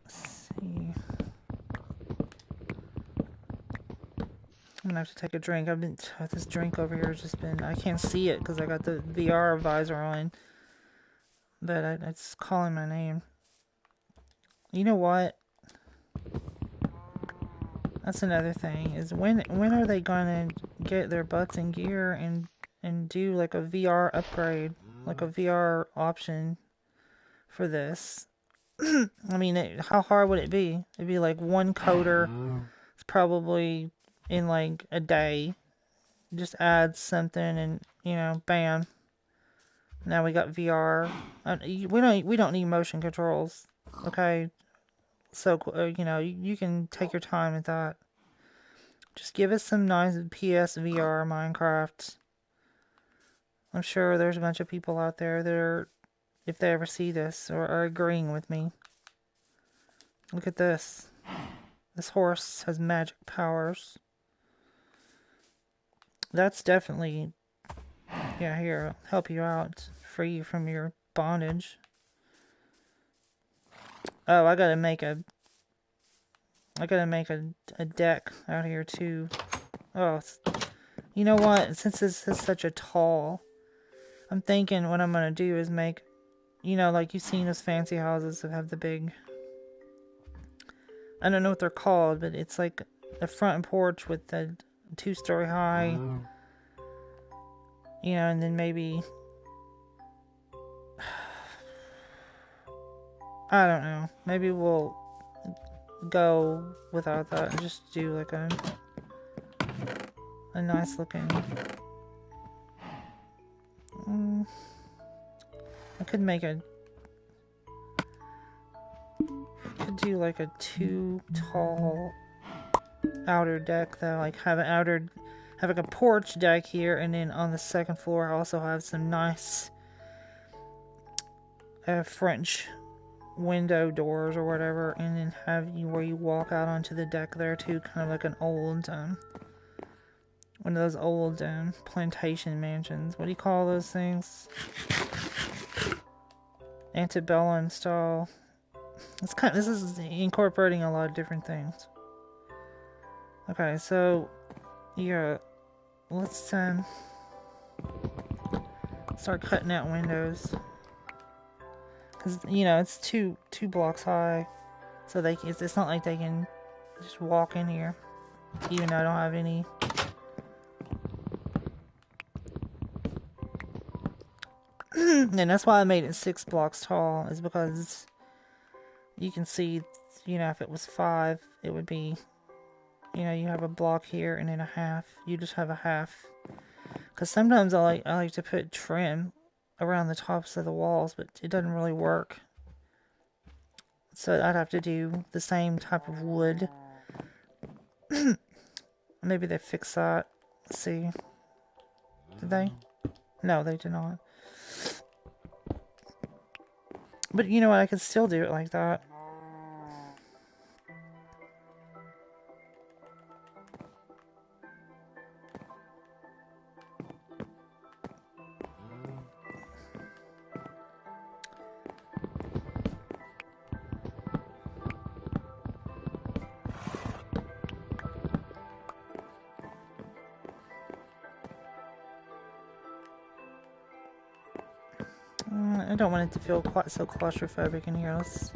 Let's see. I'm gonna have to take a drink. I've been... This drink over here has just been... I can't see it because I got the VR visor on. But it's calling my name. You know what? That's another thing, is when are they gonna get their butts in gear and do like a VR upgrade, like a VR option for this? I mean, how hard would it be? It'd be like one coder. It's probably in like a day. Just add something and, you know, bam. Now we got VR. We don't need motion controls. Okay, so you know, you can take your time with that. Just give us some nice PSVR Minecraft. I'm sure there's a bunch of people out there that are, if they ever see this, are agreeing with me. Look at this. This horse has magic powers. That's definitely, yeah, here, help you out. Free you from your bondage. Oh, I gotta make a deck out here too. Oh, you know what? Since this is such a tall, I'm thinking what I'm gonna do is make, you know, like you've seen those fancy houses that have the big, I don't know what they're called, but it's like a front porch with a 2-story high, you know, and then maybe, I don't know, maybe we'll go without that and just do like a nice looking, I could make a, I could do like a 2 tall outer deck though, like have like a porch deck here, and then on the second floor I also have some nice French window doors or whatever, and then have you where you walk out onto the deck there too, kind of like an old one of those old plantation mansions. What do you call those things? Antebellum style. This is incorporating a lot of different things. Okay, so yeah, let's start cutting out windows, because you know it's two blocks high, so it's not like they can just walk in here, even though I don't have any. And that's why I made it 6 blocks tall, is because you can see, you know, if it was 5, it would be, you know, you have a block here and then a half. You just have a half. Because sometimes I like to put trim around the tops of the walls, but it doesn't really work. So I'd have to do the same type of wood. Maybe they fixed that. Let's see. Did they? No, they did not. But you know what? I could still do it like that. I don't want it to feel quite so claustrophobic in here. Let's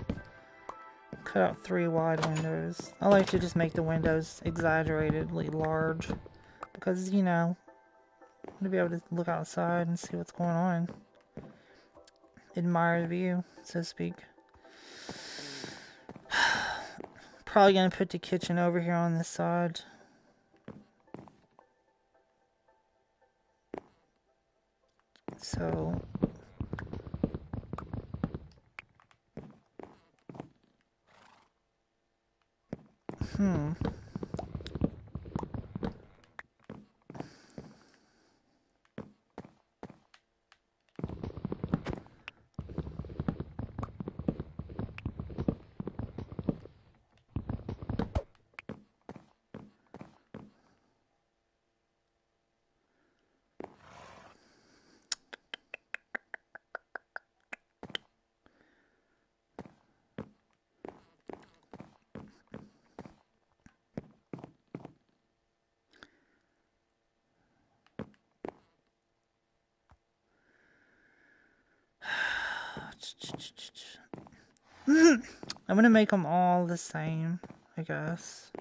cut out 3 wide windows. I like to just make the windows exaggeratedly large because, you know, I want to be able to look outside and see what's going on. Admire the view, so to speak. Probably gonna put the kitchen over here on this side. So I'm gonna make them all the same, I guess.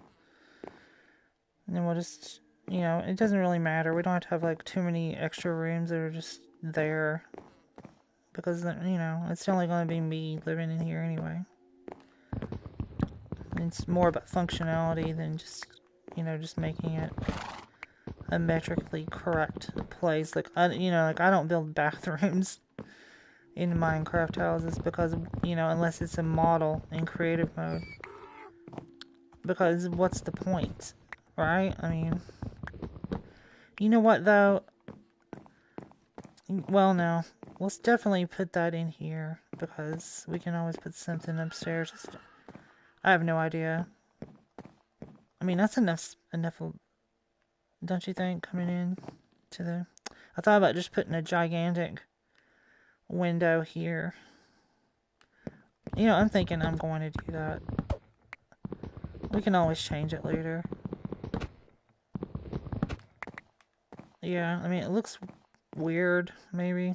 And then we'll just, you know, it doesn't really matter. We don't have to have like too many extra rooms that are just there. Because, you know, it's only going to be me living in here anyway. It's more about functionality than just, you know, just making it a metrically correct place. Like, I don't build bathrooms in Minecraft houses because, you know, unless it's a model in creative mode. Because what's the point, right? I mean, you know what though? Well, no. Let's definitely put that in here because we can always put something upstairs. I have no idea. I mean, that's enough, don't you think, coming in to the... I thought about just putting a gigantic window here. You know, I'm thinking I'm going to do that. We can always change it later. Yeah, I mean, it looks weird, maybe.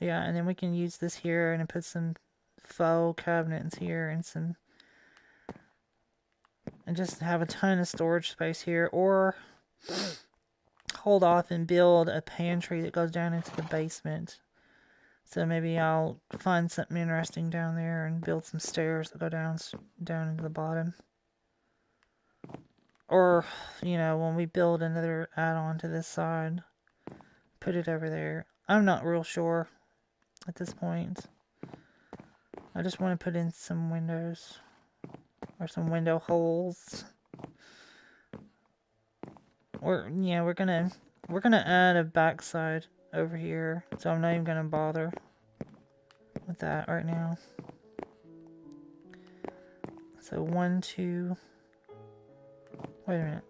Yeah, and then we can use this here and put some faux cabinets here and some... And just have a ton of storage space here, or hold off and build a pantry that goes down into the basement. So maybe I'll find something interesting down there and build some stairs that go down into the bottom. Or, you know, when we build another add-on to this side, put it over there. I'm not real sure at this point. I just want to put in some windows. Or some window holes. Or, yeah, we're gonna add a backside over here. So I'm not even gonna bother with that right now. So 1, 2... Wait a minute.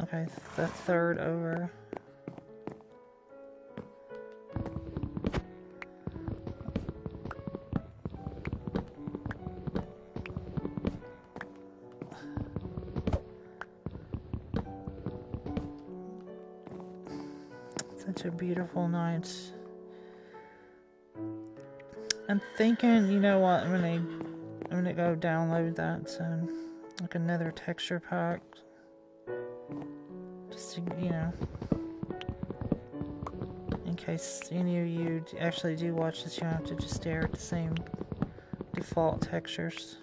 Okay, the third over. Such a beautiful night. I'm thinking, you know what, I'm gonna go download that, like another texture pack. Just to, you know, in case any of you actually do watch this, you don't have to just stare at the same default textures.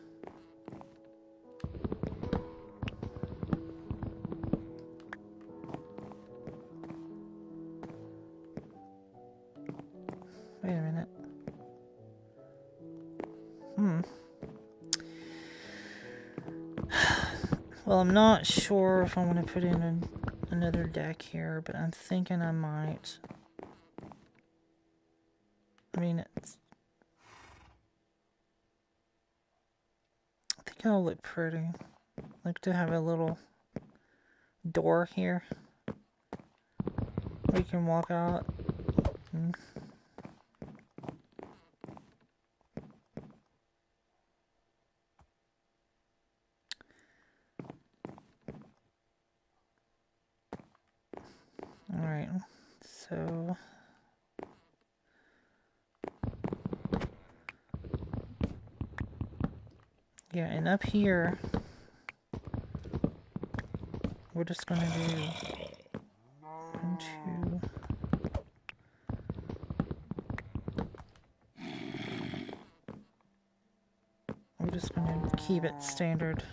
Wait a minute. Well, I'm not sure if I want to put in another deck here, but I'm thinking I might. I mean, I think it'll look pretty. Like to have a little door here where you can walk out. Alright, so... yeah, and up here, we're just gonna do 1, 2... we're just gonna keep it standard.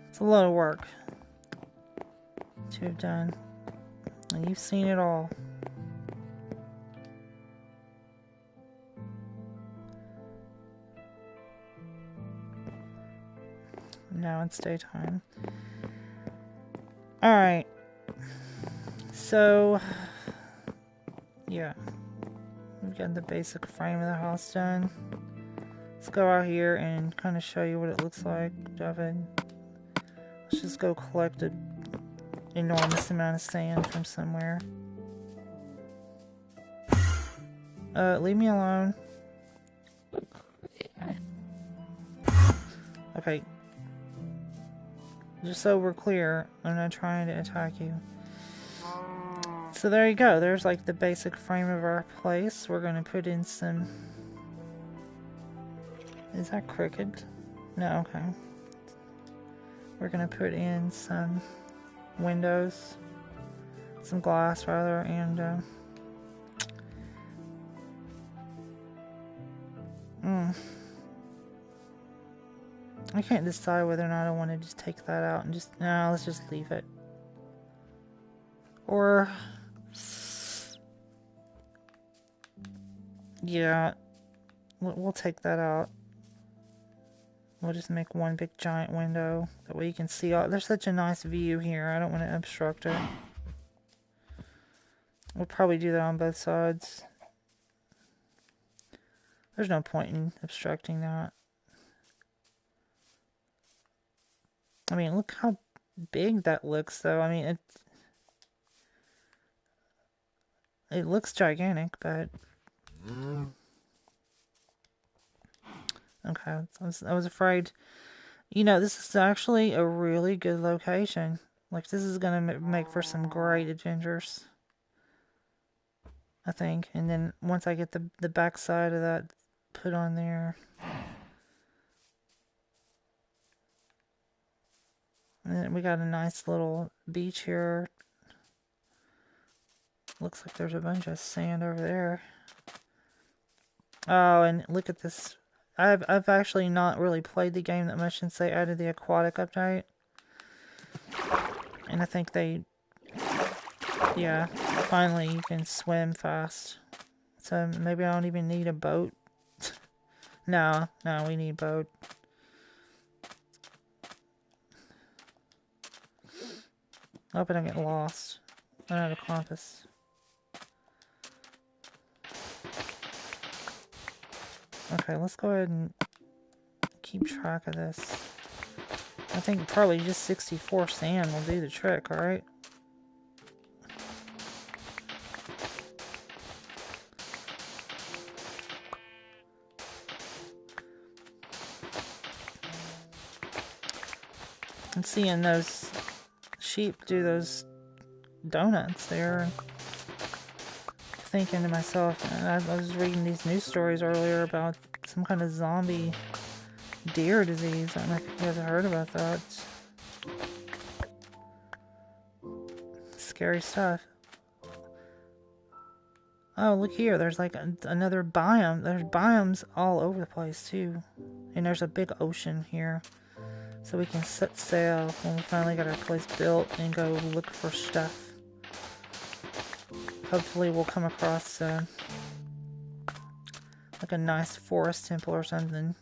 It's a lot of work to have done, and you've seen it all. Now it's daytime. Alright. So, yeah. We've got the basic frame of the house done. Let's go out here and kind of show you what it looks like, David. Let's just go collect an enormous amount of sand from somewhere. Leave me alone. Okay. Just so we're clear, I'm not trying to attack you. So there you go. There's like the basic frame of our place. We're gonna put in some... Is that crooked? No, okay. We're gonna put in some windows, some glass rather, and I can't decide whether or not I want to just take that out and just... No, let's just leave it. Or... yeah, we'll take that out. We'll just make one big giant window. That way you can see all... There's such a nice view here. I don't want to obstruct it. We'll probably do that on both sides. There's no point in obstructing that. I mean, look how big that looks, though. I mean, it looks gigantic, but... Okay, I was afraid. You know, this is actually a really good location. Like, this is gonna make for some great adventures, I think. And then once I get the back side of that put on there, and then we got a nice little beach here. Looks like there's a bunch of sand over there. Oh, and look at this. I've actually not really played the game that much since they added the aquatic update. And I think they... yeah, finally you can swim fast. So maybe I don't even need a boat. No, we need a boat. I hope I don't get lost. I don't have a compass. Okay, let's go ahead and keep track of this. I think probably just 64 sand will do the trick, alright? I'm seeing those sheep do those donuts there. Thinking to myself, and I was reading these news stories earlier about some kind of zombie deer disease. I don't know if you guys have heard about that. Scary stuff. Oh, look here. There's like another biome. There's biomes all over the place too. And there's a big ocean here. So we can set sail when we finally got our place built and go look for stuff. Hopefully we'll come across like a nice forest temple or something.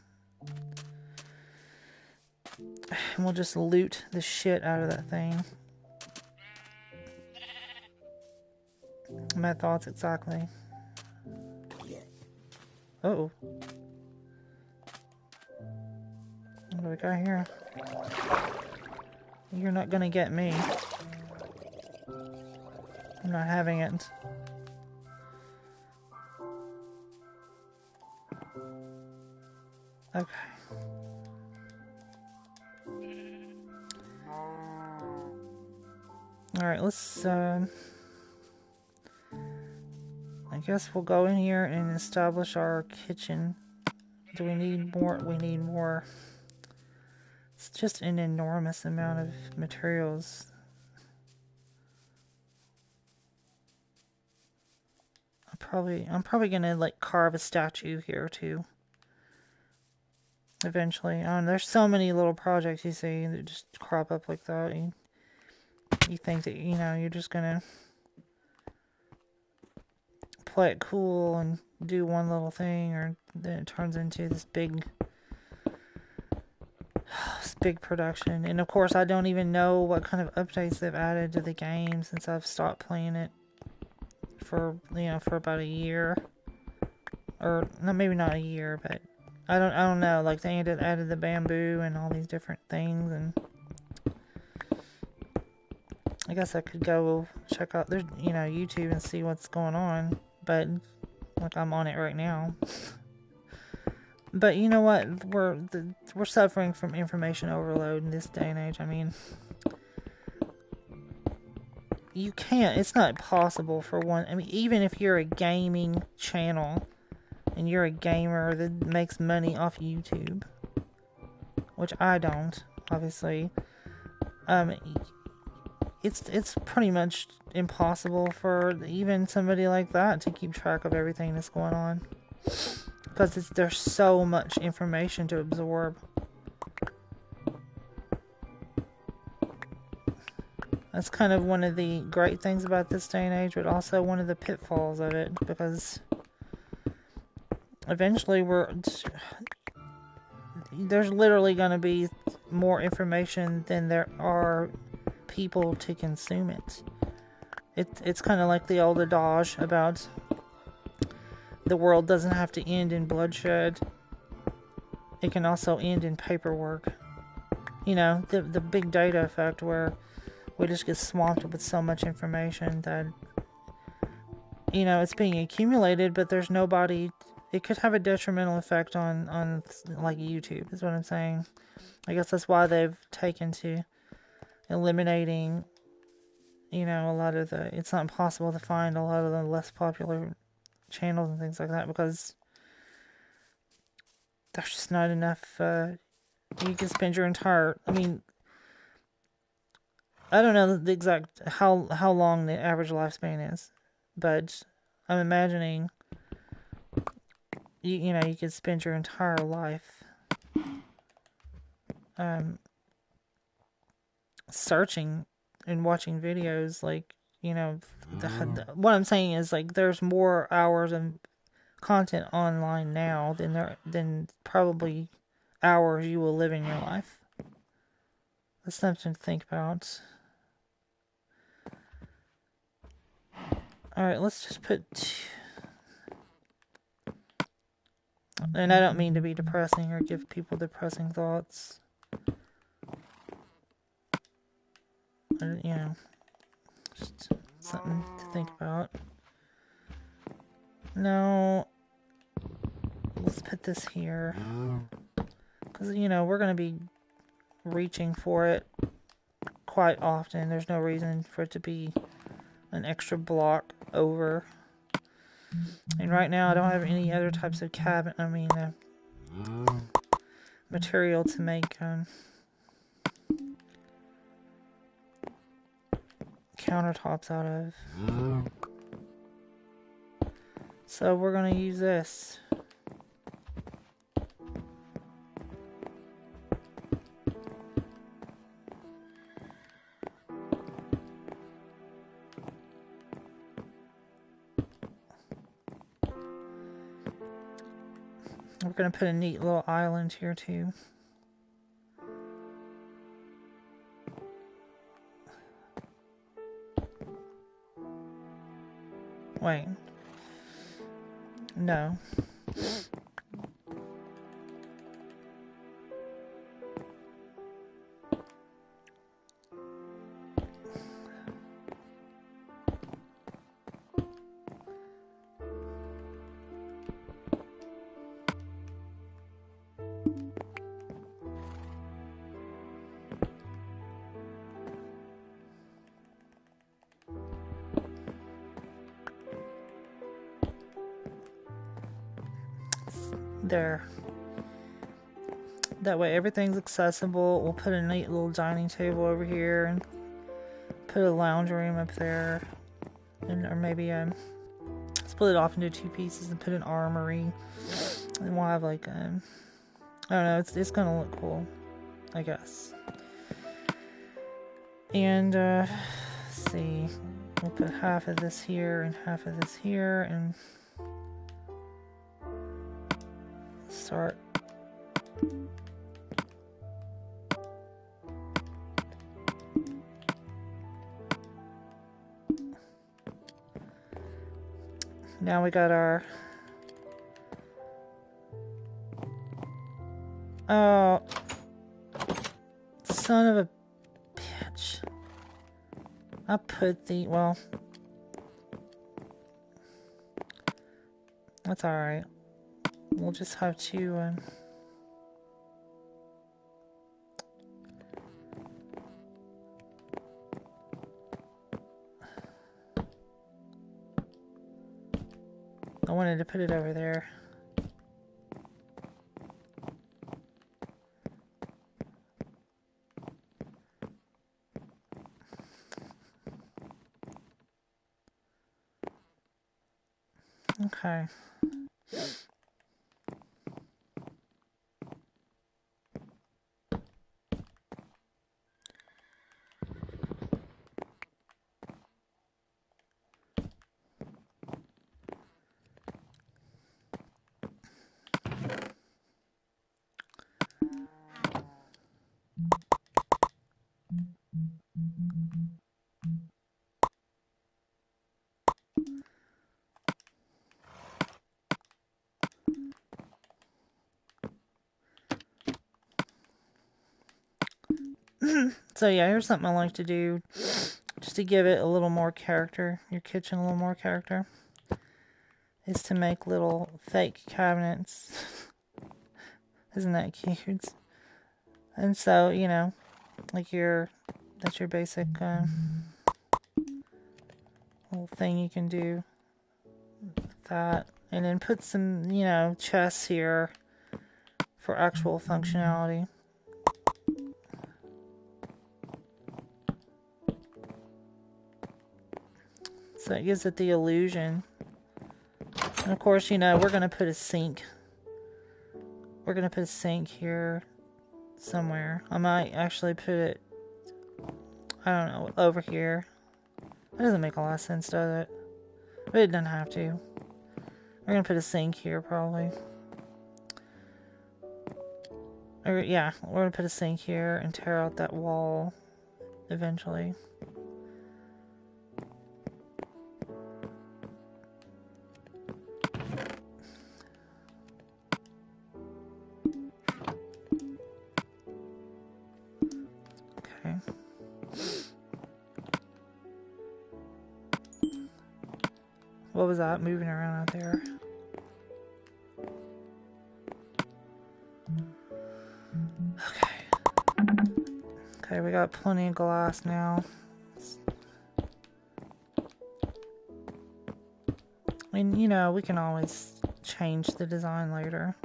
And we'll just loot the shit out of that thing. My thoughts exactly. Oh. What do we got here? You're not gonna get me. I'm not having it. Okay. Alright, let's, I guess we'll go in here and establish our kitchen. Do we need more? We need more. It's just an enormous amount of materials. I'm probably gonna like carve a statue here too. Eventually. There's so many little projects you see that just crop up like that. You think that, you know, you're just gonna play it cool and do one little thing, or then it turns into this big production. And of course I don't even know what kind of updates they've added to the game since I've stopped playing it for, you know, for about a year. Or maybe not a year, but I don't know. Like they added the bamboo and all these different things, and I guess I could go check out there's, you know, YouTube and see what's going on, but like I'm on it right now. But you know what? We're suffering from information overload in this day and age. I mean, you can't. It's not possible for one. I mean, even if you're a gaming channel and you're a gamer that makes money off YouTube, which I don't, obviously. It's pretty much impossible for even somebody like that to keep track of everything that's going on, because there's so much information to absorb. That's kind of one of the great things about this day and age, but also one of the pitfalls of it, because eventually there's literally going to be more information than there are people to consume it. It's kind of like the old adage about the world doesn't have to end in bloodshed. It can also end in paperwork. You know, the big data effect, where we just get swamped with so much information that, you know, it's being accumulated, but there's nobody. It could have a detrimental effect on like YouTube, is what I'm saying. I guess that's why they've taken to eliminating, you know, a lot of the, it's not possible to find a lot of the less popular channels and things like that, because there's just not enough, you can spend your entire, I mean, I don't know the exact, how long the average lifespan is, but I'm imagining, you know, you could spend your entire life, searching and watching videos, like, you know, what I'm saying is, like, there's more hours of content online now than probably hours you will live in your life. That's something to think about. Alright, let's just put... And I don't mean to be depressing or give people depressing thoughts. You know, just something to think about. No, let's put this here. Because, you know, we're going to be reaching for it quite often. There's no reason for it to be an extra block over. And right now I don't have any other types of material to make countertops out of. So we're going to use this. We're going to put a neat little island here too. Wait. No. There. That way everything's accessible. We'll put a neat little dining table over here and put a lounge room up there. And, or maybe split it off into 2 pieces and put an armory. And we'll have like I don't know, it's gonna look cool, I guess. And let's see. We'll put half of this here and half of this here and start. Now we got our... Oh, son of a bitch. I put the... Well, that's alright. We'll just have to... I wanted to put it over there. Okay. So yeah, here's something I like to do just to give it a little more character, your kitchen a little more character, is to make little fake cabinets. Isn't that cute? And so, you know, like that's your basic little thing you can do with that. And then put some, you know, chests here for actual functionality. So it gives it the illusion. And of course, you know, we're going to put a sink. We're going to put a sink here somewhere. I might actually put it, I don't know, over here. That doesn't make a lot of sense, does it? But it doesn't have to. We're going to put a sink here, probably. Or, yeah, we're going to put a sink here and tear out that wall eventually. Okay. What was that moving around out there? Okay. Okay, we got plenty of glass now. I mean, you know, we can always change the design later.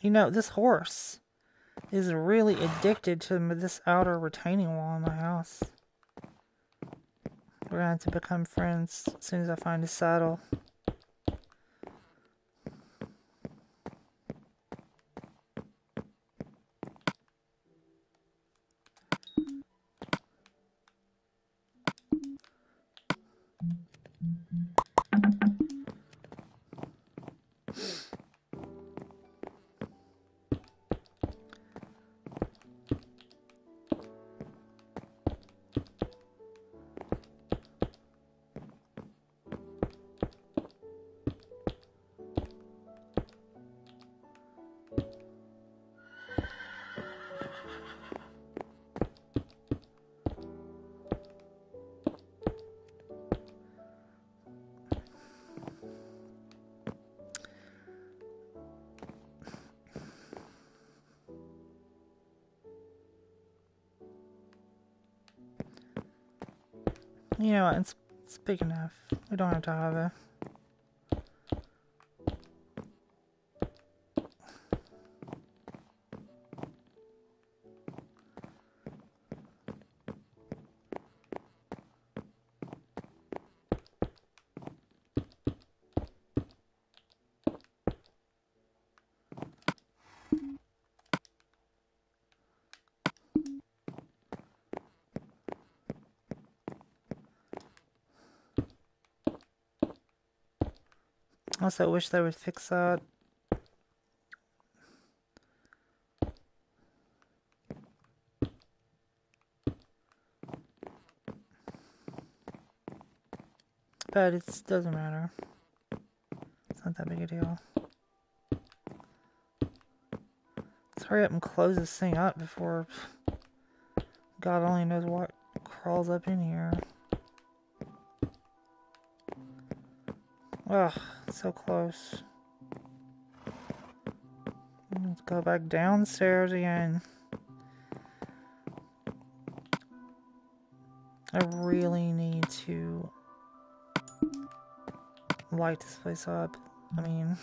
You know, this horse is really addicted to this outer retaining wall in my house. We're gonna have to become friends as soon as I find a saddle. You know what? It's big enough. We don't have to have a. Also, wish they would fix that. But it doesn't matter. It's not that big a deal. Let's hurry up and close this thing up before God only knows what crawls up in here. Ugh, so close. Let's go back downstairs again. I really need to light this place up. I mean...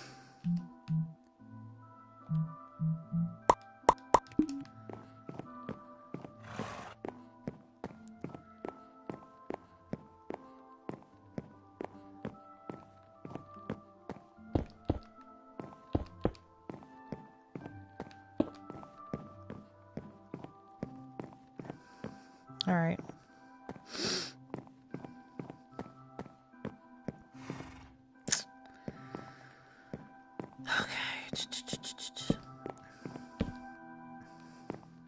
Alright. Okay.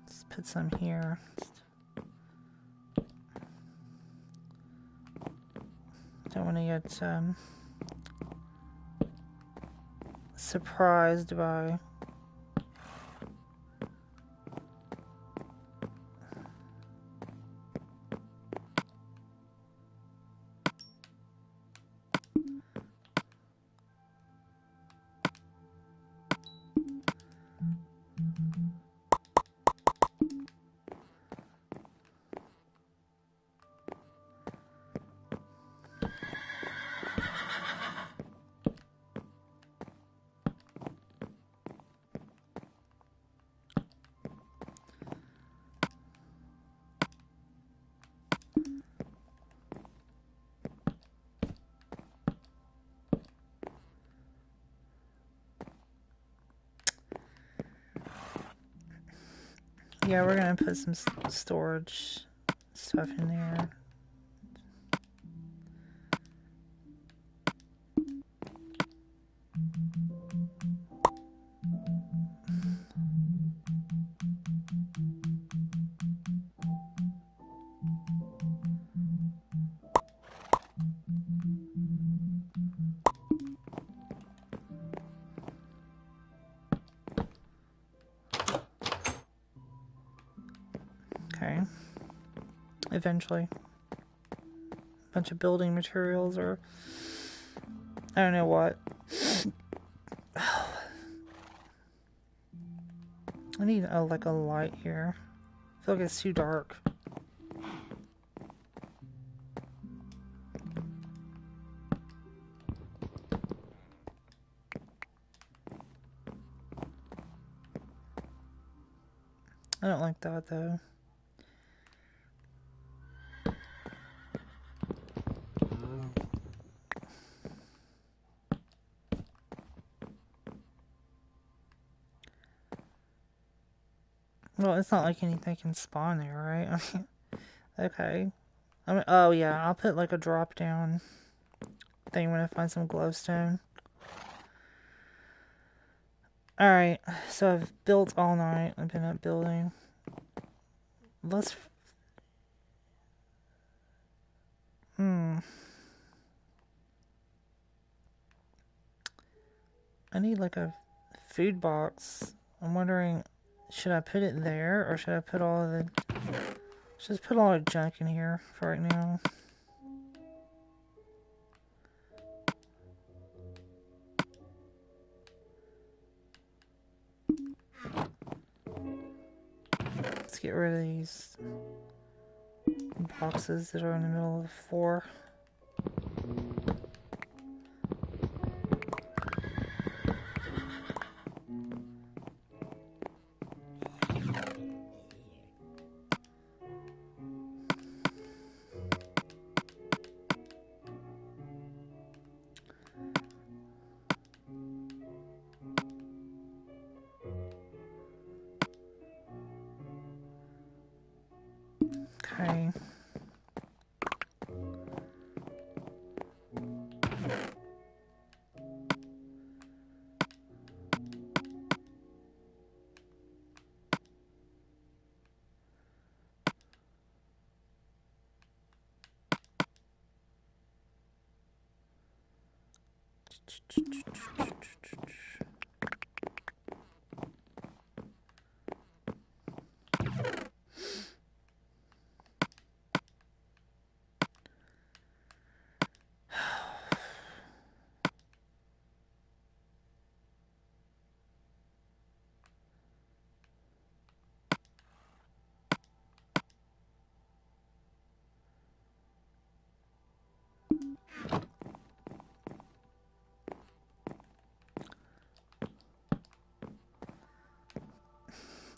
Let's put some here. Don't want to get surprised by yeah, we're gonna put some storage stuff in there. Okay. Eventually. A bunch of building materials or I don't know what. I need like a light here. I feel like it's too dark. I don't like that though. Well, it's not like anything can spawn there, right? Okay. Oh yeah, I'll put like a drop down thing when I find some glowstone. Alright, so I've built all night. I've been up building. Let's... I need like a food box. I'm wondering, should I put it there or should I put all of the... Just put all the junk in here for right now. Let's get rid of these boxes that are in the middle of the floor. Okay.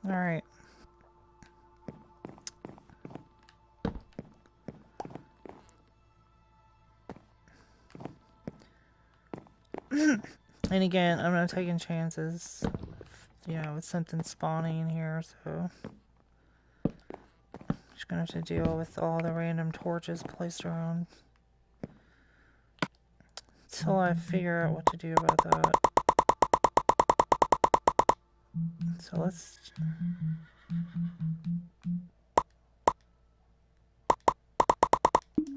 Alright. And again, I'm not taking chances, you know, with something spawning in here, so... Just gonna have to deal with all the random torches placed around. Until I figure out what to do about that. So let's...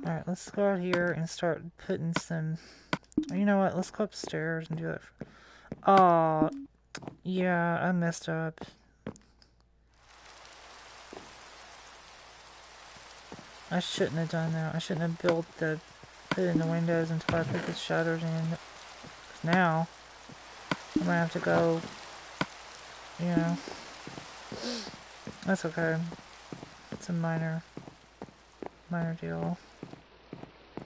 Alright, let's go out here and start putting some... You know what, let's go upstairs and do it. Oh, yeah, I messed up. I shouldn't have done that. I shouldn't have put in the windows until I put the shutters in. 'Cause now, I'm gonna have to go, you know. That's okay. It's a minor deal.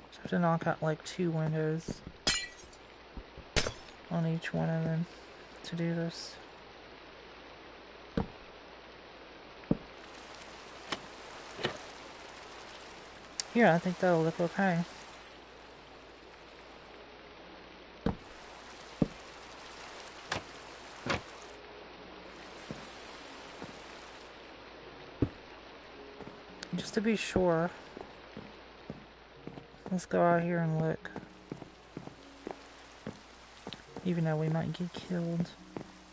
Just have to knock out like 2 windows on each one of them to do this. Here, I think that'll look okay. Just to be sure, let's go out here and look. Even though we might get killed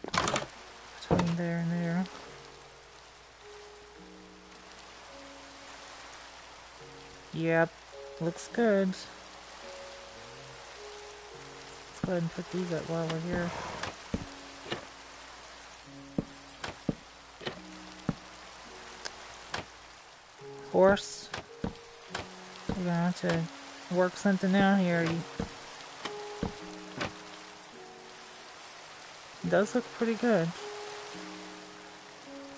between there and there. Yep, looks good. Let's go ahead and put these up while we're here. Of course, we're gonna have to work something out here. It does look pretty good.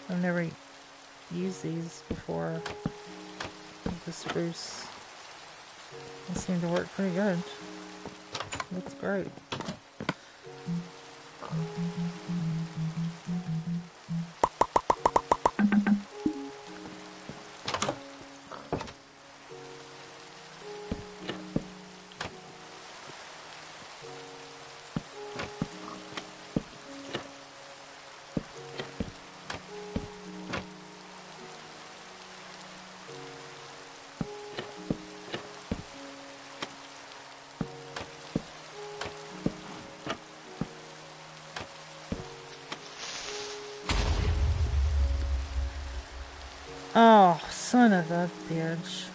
I've never used these before. The spruce. They seem to work pretty good. Looks great. Oh, son of a bitch.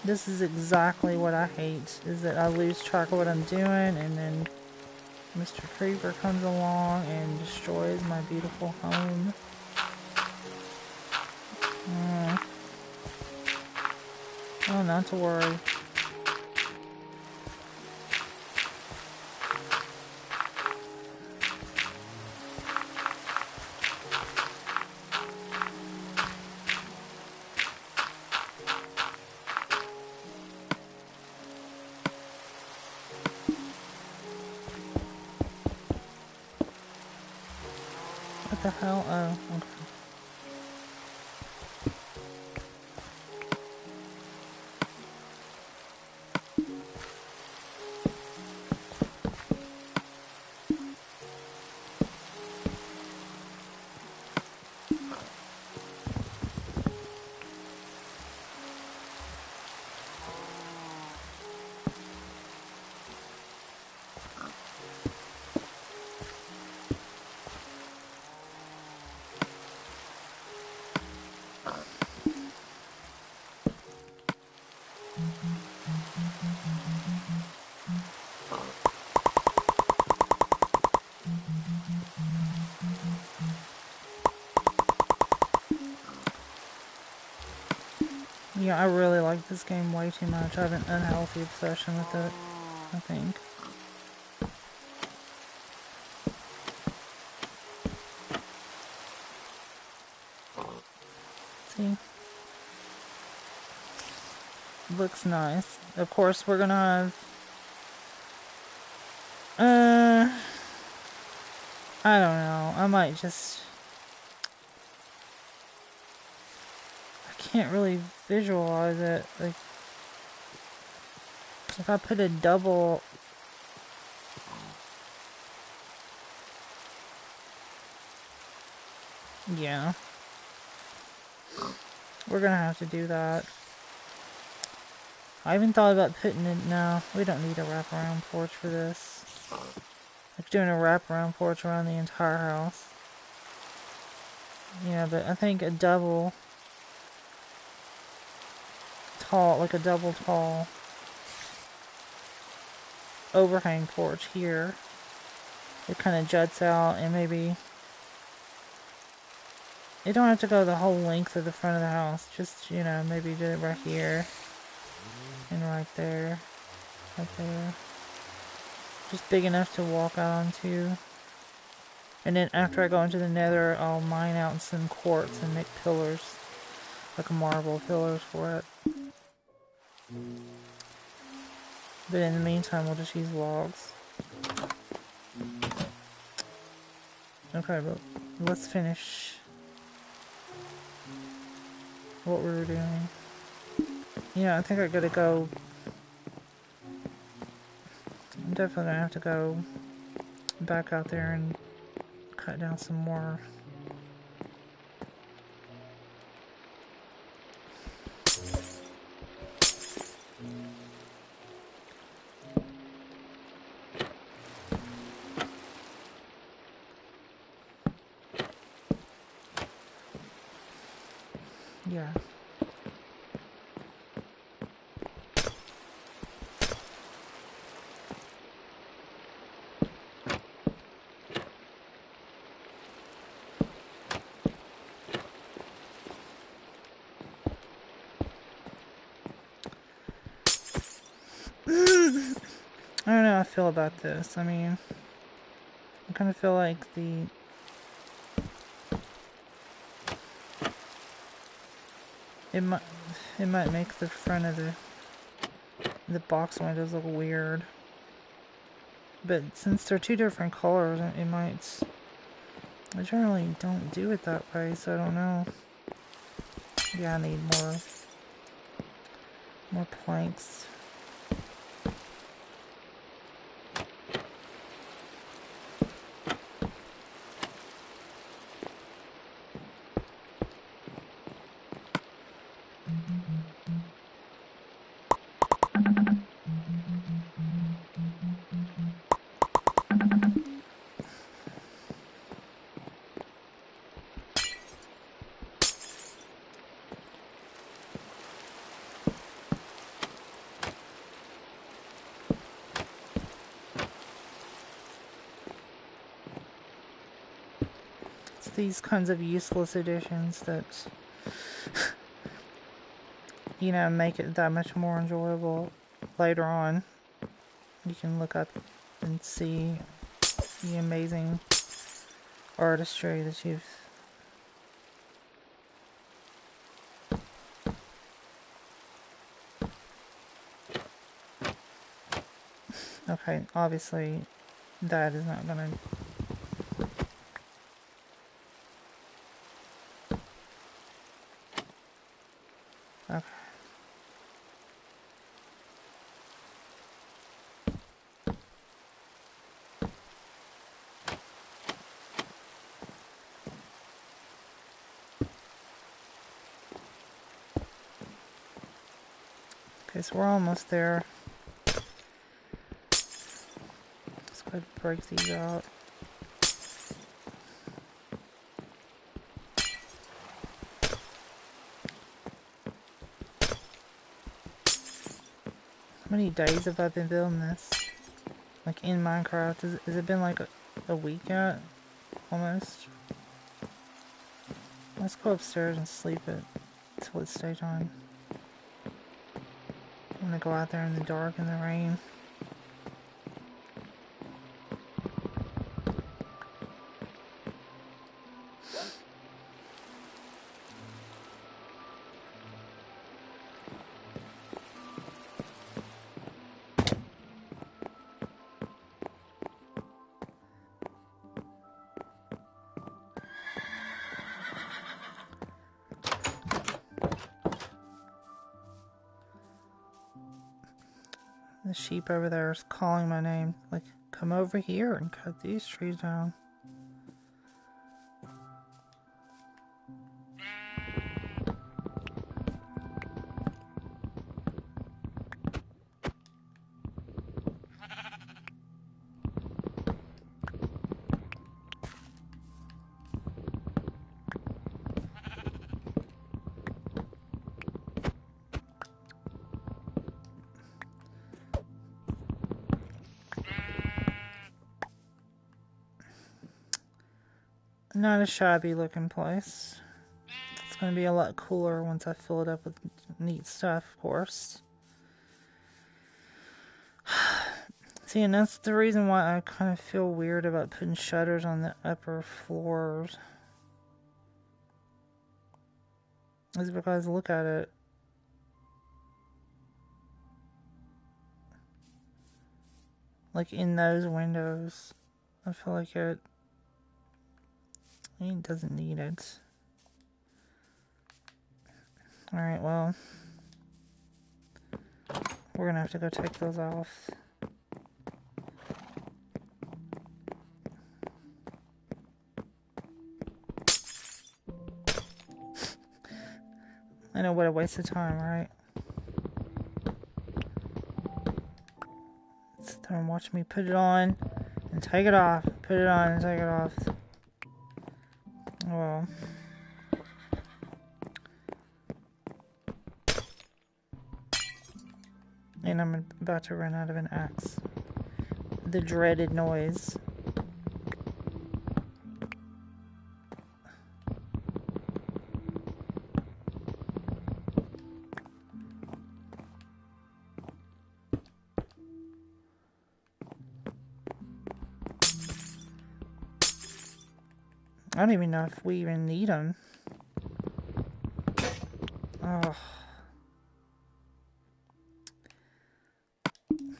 This is exactly what I hate, is that I lose track of what I'm doing and then Mr. Creeper comes along and destroys my beautiful home. Oh, not to worry. What the hell? Oh, okay. Yeah, I really like this game way too much. I have an unhealthy obsession with it, I think. See? Looks nice. Of course, we're gonna have... I don't know. I might just... I can't really visualize it. Like, if I put a double... Yeah. We're gonna have to do that. I even thought about putting it... No, we don't need a wraparound porch for this. Like doing a wraparound porch around the entire house. Yeah, but I think a double tall, like a double tall overhang porch here. It kind of juts out, and maybe you don't have to go the whole length of the front of the house. Just, you know, maybe do it right here and right there, right there. Just big enough to walk out onto. And then after I go into the nether, I'll mine out some quartz and make pillars, like marble pillars for it. But in the meantime, we'll just use logs. Okay, but let's finish what we were doing. Yeah, I think I gotta go. I'm definitely gonna have to go back out there and cut down some more. Yeah. I don't know how I feel about this. I mean, I kind of feel like it might make the front of the box windows look weird. But since they're two different colors, it might. I generally don't do it that way, so I don't know. Yeah, I need more planks. these kinds of useless additions that, you know, make it that much more enjoyable later on. You can look up and see the amazing artistry that you've... Okay, obviously that is not gonna... Okay. Okay, so we're almost there. Let's go ahead and break these out. How many days have I been building this? Like in Minecraft? Has it been like a week yet? Almost? Let's go upstairs and sleep it until it's daytime. I'm gonna go out there in the dark and the rain. The sheep over there is calling my name. Like, come over here and cut these trees down. Not a shabby looking place. It's going to be a lot cooler once I fill it up with neat stuff, of course. See, and that's the reason why I kind of feel weird about putting shutters on the upper floors. Is because look at it. Like in those windows, I feel like it doesn't need it. Alright, well, we're gonna have to go take those off. I know, what a waste of time, right? Sit there and watch me put it on and take it off. Put it on and take it off. Well. And I'm about to run out of an axe. The dreaded noise. I don't even know if we even need them. Oh.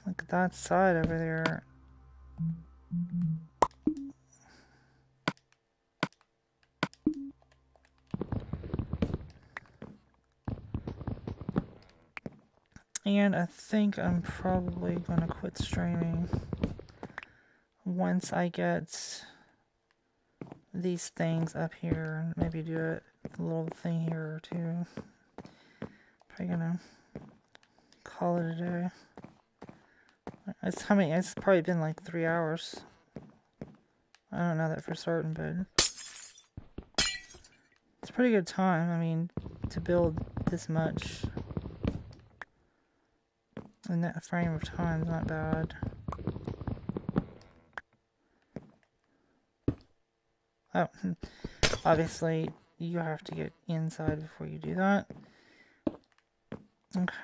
Look at that side over there. And I think I'm probably gonna quit streaming once I get these things up here, and maybe do a little thing here too. Probably gonna call it a day. It's probably been like 3 hours. I don't know that for certain, but it's a pretty good time. I mean, to build this much in that frame of time is not bad. Oh, obviously you have to get inside before you do that. Okay.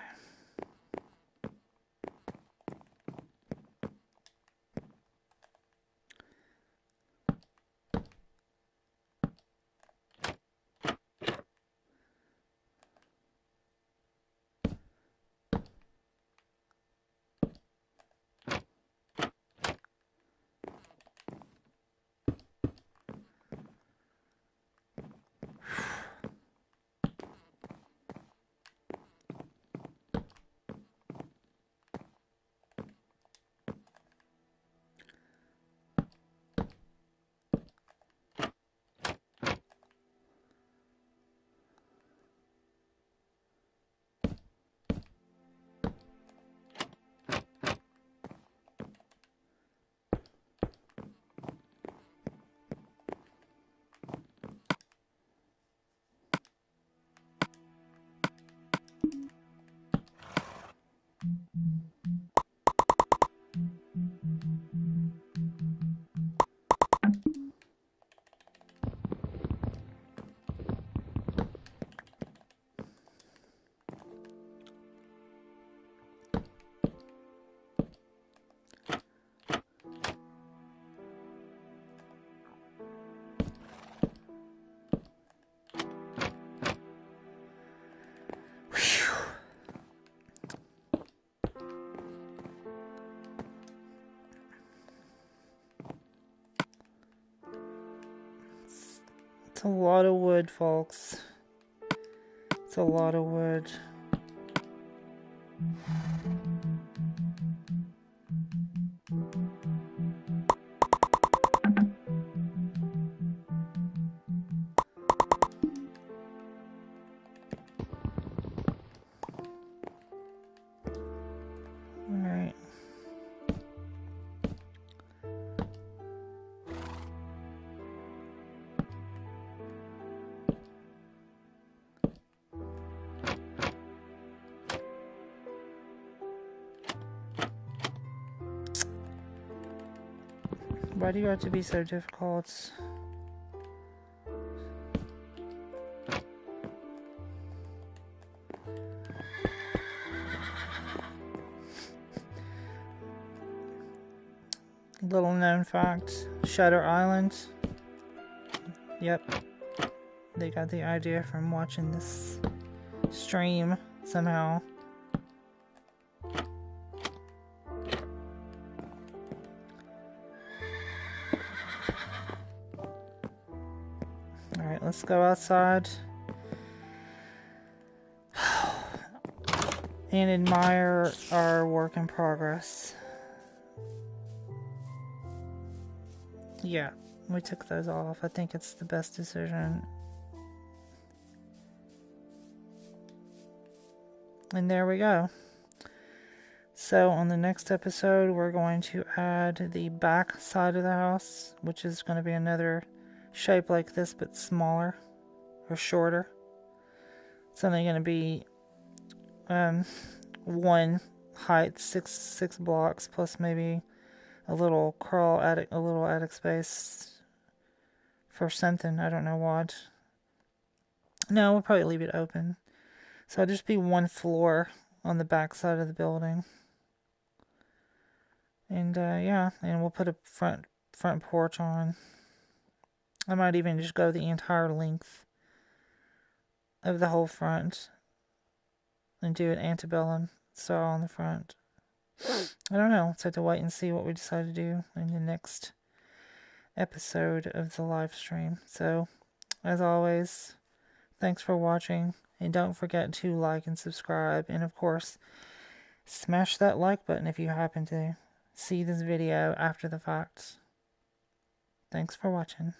It's a lot of wood, folks. It's a lot of wood. Alright. Why do you have to be so difficult? Little known fact, Shutter Island. Yep. They got the idea from watching this stream somehow. Alright, let's go outside and admire our work in progress. Yeah, we took those off. I think it's the best decision. And there we go. So on the next episode, we're going to add the back side of the house, which is going to be another shape like this, but smaller or shorter. It's only going to be one height, six blocks, plus maybe a little attic space for something. I don't know what. No, we'll probably leave it open. So it'll just be one floor on the back side of the building. And yeah, and we'll put a front porch on. I might even just go the entire length of the whole front and do an antebellum style on the front. I don't know. Let's have to wait and see what we decide to do in the next episode of the live stream. So, as always, thanks for watching, and don't forget to like and subscribe, and of course, smash that like button if you happen to see this video after the fact. Thanks for watching.